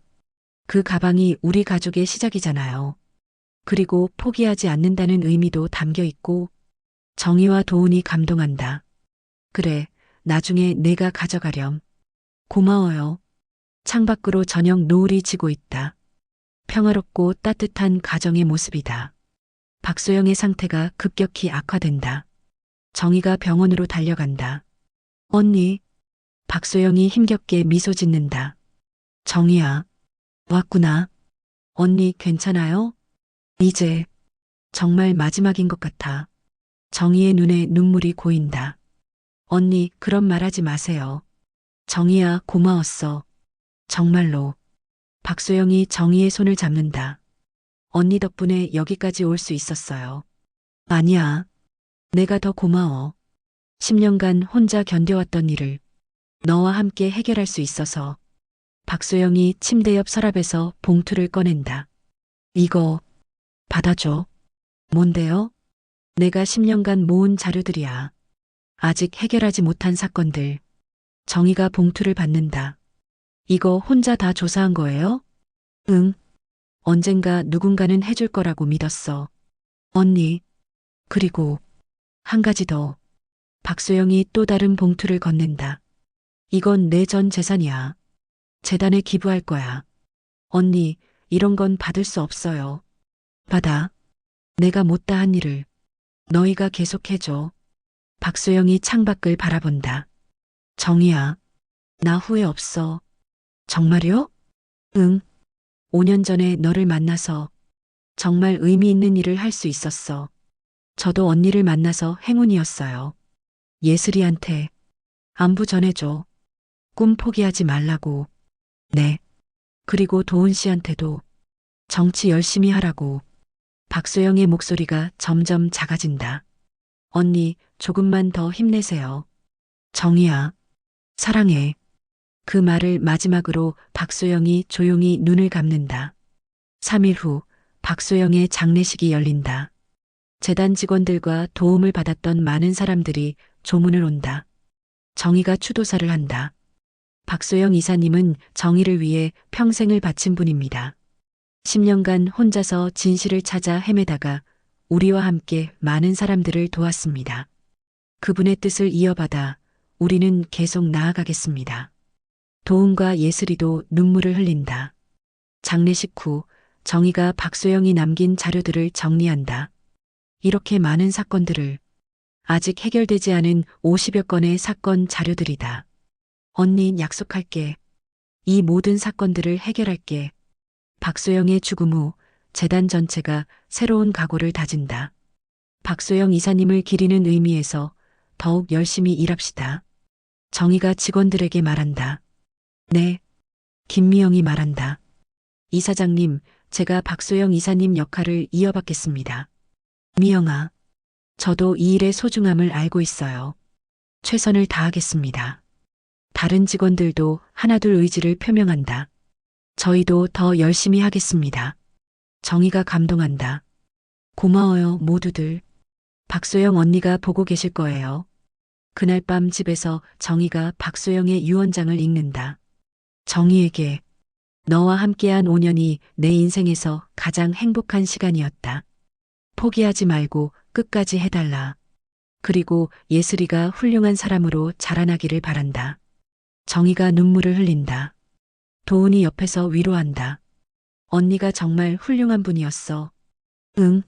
그 가방이 우리 가족의 시작이잖아요. 그리고 포기하지 않는다는 의미도 담겨 있고, 정희와 도훈이 감동한다. 그래, 나중에 내가 가져가렴. 고마워요. 창밖으로 저녁 노을이 지고 있다. 평화롭고 따뜻한 가정의 모습이다. 박소영의 상태가 급격히 악화된다. 정희가 병원으로 달려간다. 언니. 박소영이 힘겹게 미소 짓는다. 정희야. 왔구나. 언니 괜찮아요? 이제 정말 마지막인 것 같아. 정희의 눈에 눈물이 고인다. 언니, 그런 말 하지 마세요. 정희야, 고마웠어. 정말로. 박소영이 정희의 손을 잡는다. 언니 덕분에 여기까지 올 수 있었어요. 아니야. 내가 더 고마워. 10년간 혼자 견뎌왔던 일을 너와 함께 해결할 수 있어서. 박소영이 침대 옆 서랍에서 봉투를 꺼낸다. 이거 받아줘. 뭔데요? 내가 10년간 모은 자료들이야. 아직 해결하지 못한 사건들. 정희가 봉투를 받는다. 이거 혼자 다 조사한 거예요? 응. 언젠가 누군가는 해줄 거라고 믿었어. 언니. 그리고 한 가지 더. 박소영이 또 다른 봉투를 건넨다. 이건 내 전 재산이야. 재단에 기부할 거야. 언니, 이런 건 받을 수 없어요. 받아. 내가 못다한 일을 너희가 계속해줘. 박소영이 창밖을 바라본다. 정희야, 나 후회 없어. 정말요? 응. 5년 전에 너를 만나서 정말 의미 있는 일을 할 수 있었어. 저도 언니를 만나서 행운이었어요. 예슬이한테 안부 전해줘. 꿈 포기하지 말라고. 네. 그리고 도훈 씨한테도 정치 열심히 하라고. 박소영의 목소리가 점점 작아진다. 언니, 조금만 더 힘내세요. 정희야, 사랑해. 그 말을 마지막으로 박소영이 조용히 눈을 감는다. 3일 후 박소영의 장례식이 열린다. 재단 직원들과 도움을 받았던 많은 사람들이 조문을 온다. 정희가 추도사를 한다. 박소영 이사님은 정의를 위해 평생을 바친 분입니다. 10년간 혼자서 진실을 찾아 헤매다가 우리와 함께 많은 사람들을 도왔습니다. 그분의 뜻을 이어받아 우리는 계속 나아가겠습니다. 도훈과 예슬이도 눈물을 흘린다. 장례식 후 정희가 박소영이 남긴 자료들을 정리한다. 이렇게 많은 사건들을 아직 해결되지 않은 50여 건의 사건 자료들이다. 언니 약속할게. 이 모든 사건들을 해결할게. 박소영의 죽음 후 재단 전체가 새로운 각오를 다진다. 박소영 이사님을 기리는 의미에서 더욱 열심히 일합시다. 정희가 직원들에게 말한다. 네. 김미영이 말한다. 이사장님, 제가 박소영 이사님 역할을 이어받겠습니다. 미영아, 저도 이 일의 소중함을 알고 있어요. 최선을 다하겠습니다. 다른 직원들도 하나둘 의지를 표명한다. 저희도 더 열심히 하겠습니다. 정희가 감동한다. 고마워요, 모두들. 박소영 언니가 보고 계실 거예요. 그날 밤 집에서 정희가 박소영의 유언장을 읽는다. 정희에게 너와 함께한 5년이 내 인생에서 가장 행복한 시간이었다. 포기하지 말고 끝까지 해달라. 그리고 예슬이가 훌륭한 사람으로 자라나기를 바란다. 정희가 눈물을 흘린다. 도훈이 옆에서 위로한다. 언니가 정말 훌륭한 분이었어. 응.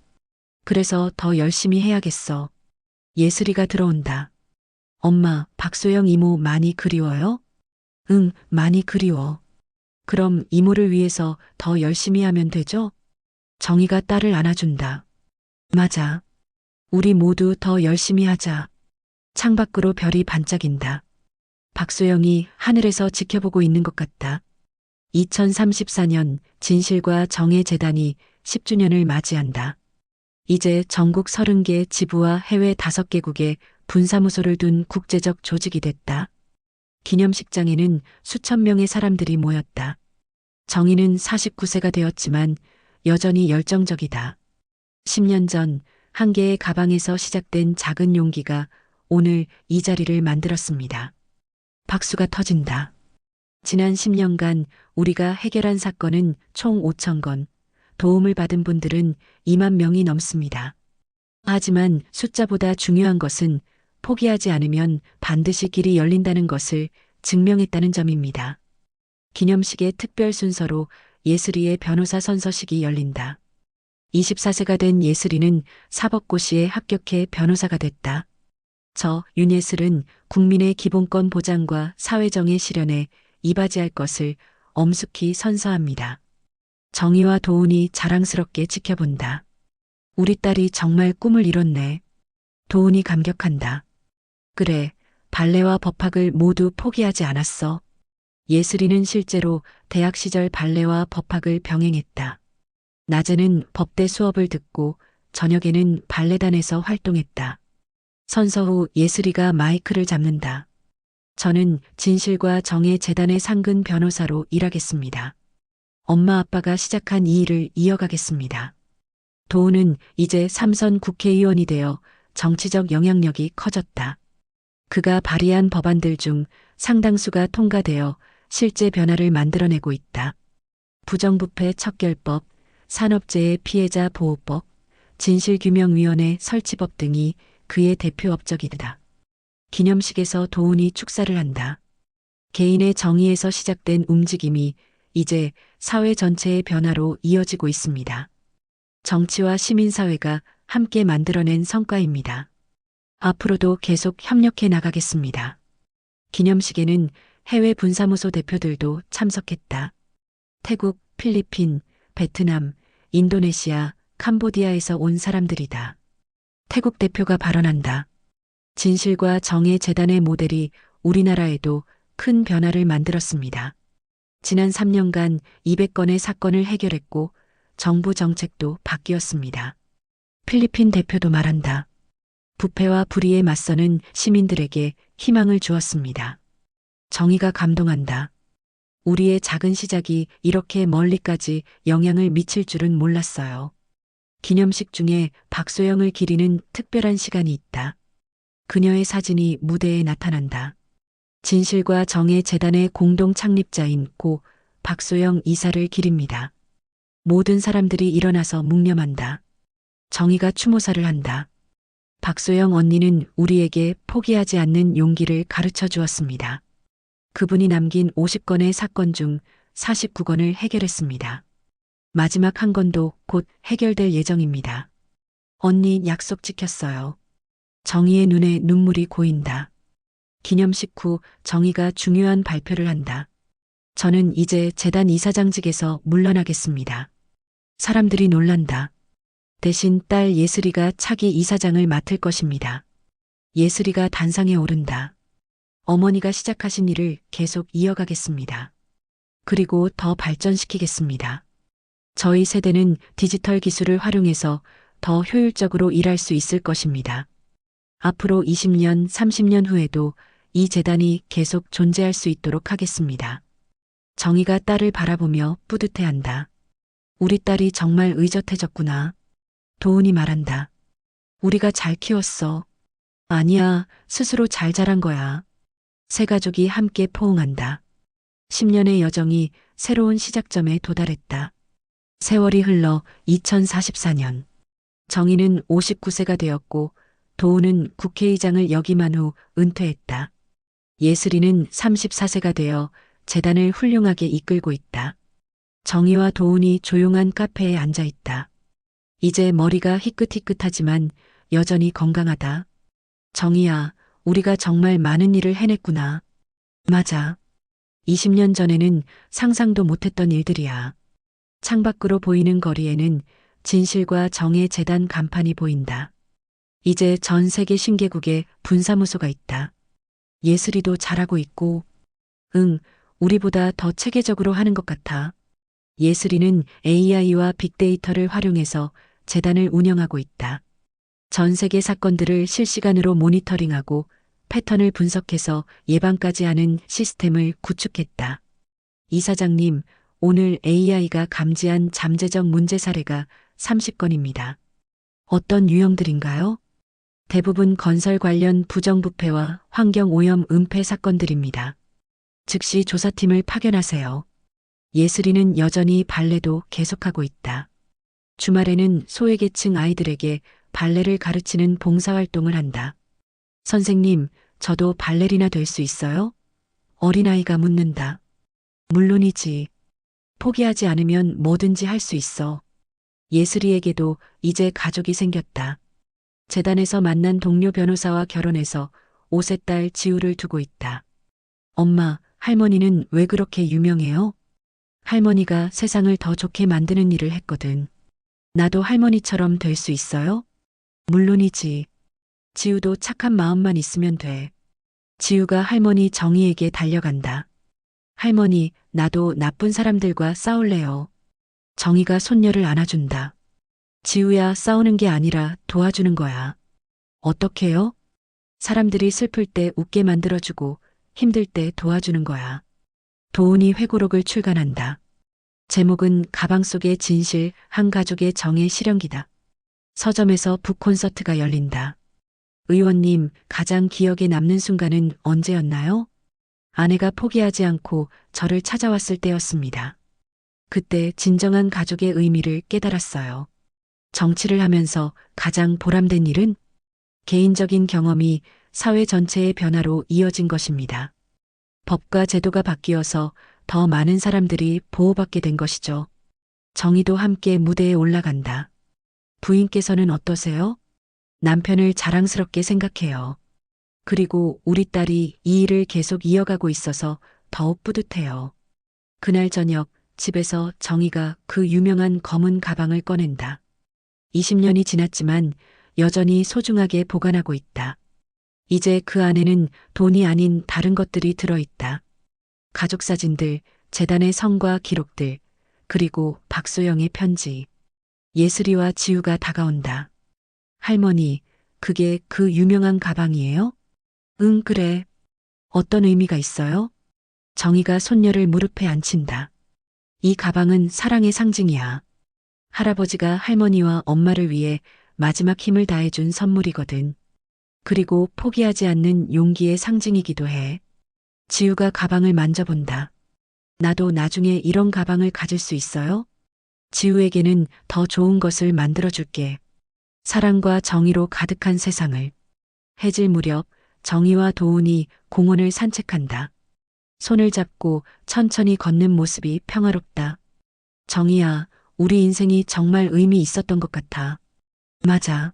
그래서 더 열심히 해야겠어. 예슬이가 들어온다. 엄마, 박소영 이모 많이 그리워요? 응, 많이 그리워. 그럼 이모를 위해서 더 열심히 하면 되죠? 정희가 딸을 안아준다. 맞아. 우리 모두 더 열심히 하자. 창밖으로 별이 반짝인다. 박소영이 하늘에서 지켜보고 있는 것 같다. 2034년 진실과 정의 재단이 10주년을 맞이한다. 이제 전국 30개 지부와 해외 5개국에 분사무소를 둔 국제적 조직이 됐다. 기념식장에는 수천 명의 사람들이 모였다. 정희는 49세가 되었지만 여전히 열정적이다. 10년 전 한 개의 가방에서 시작된 작은 용기가 오늘 이 자리를 만들었습니다. 박수가 터진다. 지난 10년간 우리가 해결한 사건은 총 5천 건, 도움을 받은 분들은 2만 명이 넘습니다. 하지만 숫자보다 중요한 것은 포기하지 않으면 반드시 길이 열린다는 것을 증명했다는 점입니다. 기념식의 특별 순서로 예슬이의 변호사 선서식이 열린다. 24세가 된 예슬이는 사법고시에 합격해 변호사가 됐다. 저 윤예슬은 국민의 기본권 보장과 사회정의 실현에 이바지할 것을 엄숙히 선서합니다. 정희와 도훈이 자랑스럽게 지켜본다. 우리 딸이 정말 꿈을 이뤘네. 도훈이 감격한다. 그래, 발레와 법학을 모두 포기하지 않았어. 예슬이는 실제로 대학 시절 발레와 법학을 병행했다. 낮에는 법대 수업을 듣고 저녁에는 발레단에서 활동했다. 선서 후 예슬이가 마이크를 잡는다. 저는 진실과 정의 재단의 상근 변호사로 일하겠습니다. 엄마 아빠가 시작한 이 일을 이어가겠습니다. 도훈은 이제 3선 국회의원이 되어 정치적 영향력이 커졌다. 그가 발의한 법안들 중 상당수가 통과되어 실제 변화를 만들어내고 있다. 부정부패 척결법, 산업재해 피해자 보호법, 진실규명위원회 설치법 등이 그의 대표 업적이다. 기념식에서 도훈이 축사를 한다. 개인의 정의에서 시작된 움직임이 이제 사회 전체의 변화로 이어지고 있습니다. 정치와 시민사회가 함께 만들어낸 성과입니다. 앞으로도 계속 협력해 나가겠습니다. 기념식에는 해외 분사무소 대표들도 참석했다. 태국, 필리핀, 베트남, 인도네시아, 캄보디아에서 온 사람들이다. 태국 대표가 발언한다. 진실과 정의 재단의 모델이 우리나라에도 큰 변화를 만들었습니다. 지난 3년간 200건의 사건을 해결했고 정부 정책도 바뀌었습니다. 필리핀 대표도 말한다. 부패와 불의에 맞서는 시민들에게 희망을 주었습니다. 정의가 감동한다. 우리의 작은 시작이 이렇게 멀리까지 영향을 미칠 줄은 몰랐어요. 기념식 중에 박소영을 기리는 특별한 시간이 있다. 그녀의 사진이 무대에 나타난다. 진실과 정의 재단의 공동 창립자인 고 박소영 이사를 기립니다. 모든 사람들이 일어나서 묵념한다. 정의가 추모사를 한다. 박소영 언니는 우리에게 포기하지 않는 용기를 가르쳐 주었습니다. 그분이 남긴 50건의 사건 중 49건을 해결했습니다. 마지막 한 건도 곧 해결될 예정입니다. 언니 약속 지켰어요. 정의의 눈에 눈물이 고인다. 기념식 후 정의가 중요한 발표를 한다. 저는 이제 재단 이사장직에서 물러나겠습니다. 사람들이 놀란다. 대신 딸 예슬이가 차기 이사장을 맡을 것입니다. 예슬이가 단상에 오른다. 어머니가 시작하신 일을 계속 이어가겠습니다. 그리고 더 발전시키겠습니다. 저희 세대는 디지털 기술을 활용해서 더 효율적으로 일할 수 있을 것입니다. 앞으로 20년, 30년 후에도 이 재단이 계속 존재할 수 있도록 하겠습니다. 정의가 딸을 바라보며 뿌듯해한다. 우리 딸이 정말 의젓해졌구나. 도훈이 말한다. 우리가 잘 키웠어. 아니야, 스스로 잘 자란 거야. 세 가족이 함께 포옹한다. 10년의 여정이 새로운 시작점에 도달했다. 세월이 흘러 2044년. 정의는 59세가 되었고 도훈은 국회의장을 역임한 후 은퇴했다. 예슬이는 34세가 되어 재단을 훌륭하게 이끌고 있다. 정의와 도훈이 조용한 카페에 앉아 있다. 이제 머리가 희끗희끗하지만 여전히 건강하다. 정의야, 우리가 정말 많은 일을 해냈구나. 맞아. 20년 전에는 상상도 못했던 일들이야. 창밖으로 보이는 거리에는 진실과 정의 재단 간판이 보인다. 이제 전 세계 신개국에 분사무소가 있다. 예슬이도 잘하고 있고, 응, 우리보다 더 체계적으로 하는 것 같아. 예슬이는 AI와 빅데이터를 활용해서 재단을 운영하고 있다. 전 세계 사건들을 실시간으로 모니터링하고 패턴을 분석해서 예방까지 하는 시스템을 구축했다. 이사장님, 오늘 AI가 감지한 잠재적 문제 사례가 30건입니다. 어떤 유형들인가요? 대부분 건설 관련 부정부패와 환경오염 은폐 사건들입니다. 즉시 조사팀을 파견하세요. 예슬이는 여전히 발레도 계속하고 있다. 주말에는 소외계층 아이들에게 발레를 가르치는 봉사활동을 한다. 선생님, 저도 발레리나 될 수 있어요? 어린아이가 묻는다. 물론이지. 포기하지 않으면 뭐든지 할 수 있어. 예슬이에게도 이제 가족이 생겼다. 재단에서 만난 동료 변호사와 결혼해서 5세 딸 지우를 두고 있다. 엄마, 할머니는 왜 그렇게 유명해요? 할머니가 세상을 더 좋게 만드는 일을 했거든. 나도 할머니처럼 될 수 있어요? 물론이지. 지우도 착한 마음만 있으면 돼. 지우가 할머니 정희에게 달려간다. 할머니, 나도 나쁜 사람들과 싸울래요. 정희가 손녀를 안아준다. 지우야, 싸우는 게 아니라 도와주는 거야. 어떻게요? 사람들이 슬플 때 웃게 만들어주고 힘들 때 도와주는 거야. 도훈이 회고록을 출간한다. 제목은 가방 속의 진실, 한 가족의 정의 실현기다. 서점에서 북콘서트가 열린다. 의원님, 가장 기억에 남는 순간은 언제였나요? 아내가 포기하지 않고 저를 찾아왔을 때였습니다. 그때 진정한 가족의 의미를 깨달았어요. 정치를 하면서 가장 보람된 일은 개인적인 경험이 사회 전체의 변화로 이어진 것입니다. 법과 제도가 바뀌어서 더 많은 사람들이 보호받게 된 것이죠. 정의도 함께 무대에 올라간다. 부인께서는 어떠세요? 남편을 자랑스럽게 생각해요. 그리고 우리 딸이 이 일을 계속 이어가고 있어서 더욱 뿌듯해요. 그날 저녁 집에서 정희가 그 유명한 검은 가방을 꺼낸다. 20년이 지났지만 여전히 소중하게 보관하고 있다. 이제 그 안에는 돈이 아닌 다른 것들이 들어있다. 가족 사진들, 재단의 성과 기록들, 그리고 박소영의 편지. 예슬이와 지우가 다가온다. 할머니, 그게 그 유명한 가방이에요? 응, 그래. 어떤 의미가 있어요? 정희가 손녀를 무릎에 앉힌다. 이 가방은 사랑의 상징이야. 할아버지가 할머니와 엄마를 위해 마지막 힘을 다해준 선물이거든. 그리고 포기하지 않는 용기의 상징이기도 해. 지우가 가방을 만져본다. 나도 나중에 이런 가방을 가질 수 있어요? 지우에게는 더 좋은 것을 만들어줄게. 사랑과 정의로 가득한 세상을. 해질 무렵 정의와 도훈이 공원을 산책한다. 손을 잡고 천천히 걷는 모습이 평화롭다. 정의야, 우리 인생이 정말 의미 있었던 것 같아. 맞아.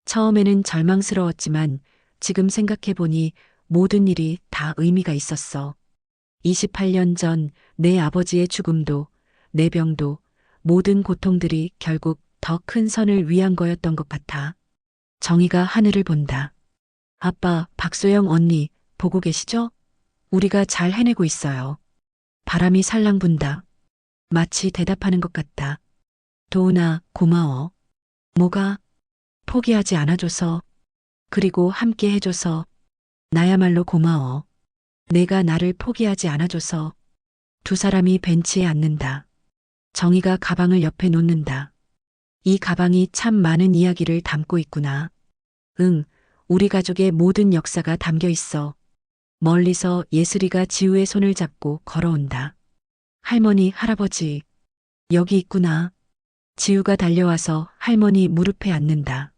처음에는 절망스러웠지만 지금 생각해보니 모든 일이 다 의미가 있었어. 28년 전 내 아버지의 죽음도, 내 병도, 모든 고통들이 결국 더 큰 선을 위한 거였던 것 같아. 정희가 하늘을 본다. 아빠, 박소영 언니, 보고 계시죠? 우리가 잘 해내고 있어요. 바람이 살랑 분다. 마치 대답하는 것 같다. 도훈아, 고마워. 뭐가? 포기하지 않아줘서, 그리고 함께 해줘서, 나야말로 고마워. 내가 나를 포기하지 않아줘서. 두 사람이 벤치에 앉는다. 정희가 가방을 옆에 놓는다. 이 가방이 참 많은 이야기를 담고 있구나. 응, 우리 가족의 모든 역사가 담겨 있어. 멀리서 예슬이가 지우의 손을 잡고 걸어온다. 할머니, 할아버지, 여기 있구나. 지우가 달려와서 할머니 무릎에 앉는다.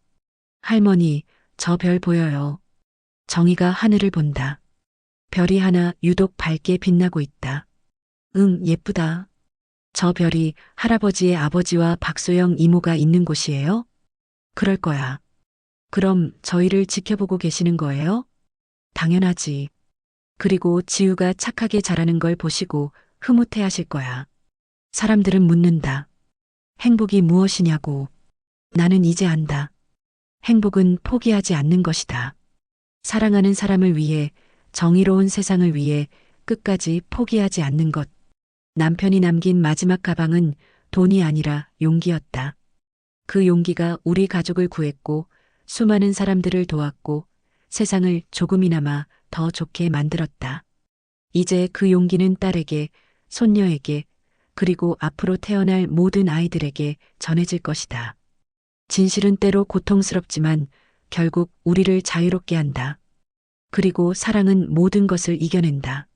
할머니, 저 별 보여요. 정희가 하늘을 본다. 별이 하나 유독 밝게 빛나고 있다. 응, 예쁘다. 저 별이 할아버지의 아버지와 박소영 이모가 있는 곳이에요? 그럴 거야. 그럼 저희를 지켜보고 계시는 거예요? 당연하지. 그리고 지우가 착하게 자라는 걸 보시고 흐뭇해 하실 거야. 사람들은 묻는다. 행복이 무엇이냐고. 나는 이제 안다. 행복은 포기하지 않는 것이다. 사랑하는 사람을 위해, 정의로운 세상을 위해 끝까지 포기하지 않는 것. 남편이 남긴 마지막 가방은 돈이 아니라 용기였다. 그 용기가 우리 가족을 구했고, 수많은 사람들을 도왔고, 세상을 조금이나마 더 좋게 만들었다. 이제 그 용기는 딸에게, 손녀에게, 그리고 앞으로 태어날 모든 아이들에게 전해질 것이다. 진실은 때로 고통스럽지만 결국 우리를 자유롭게 한다. 그리고 사랑은 모든 것을 이겨낸다.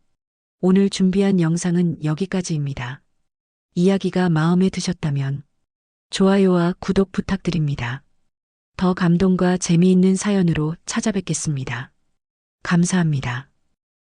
오늘 준비한 영상은 여기까지입니다. 이야기가 마음에 드셨다면 좋아요와 구독 부탁드립니다. 더 감동과 재미있는 사연으로 찾아뵙겠습니다. 감사합니다.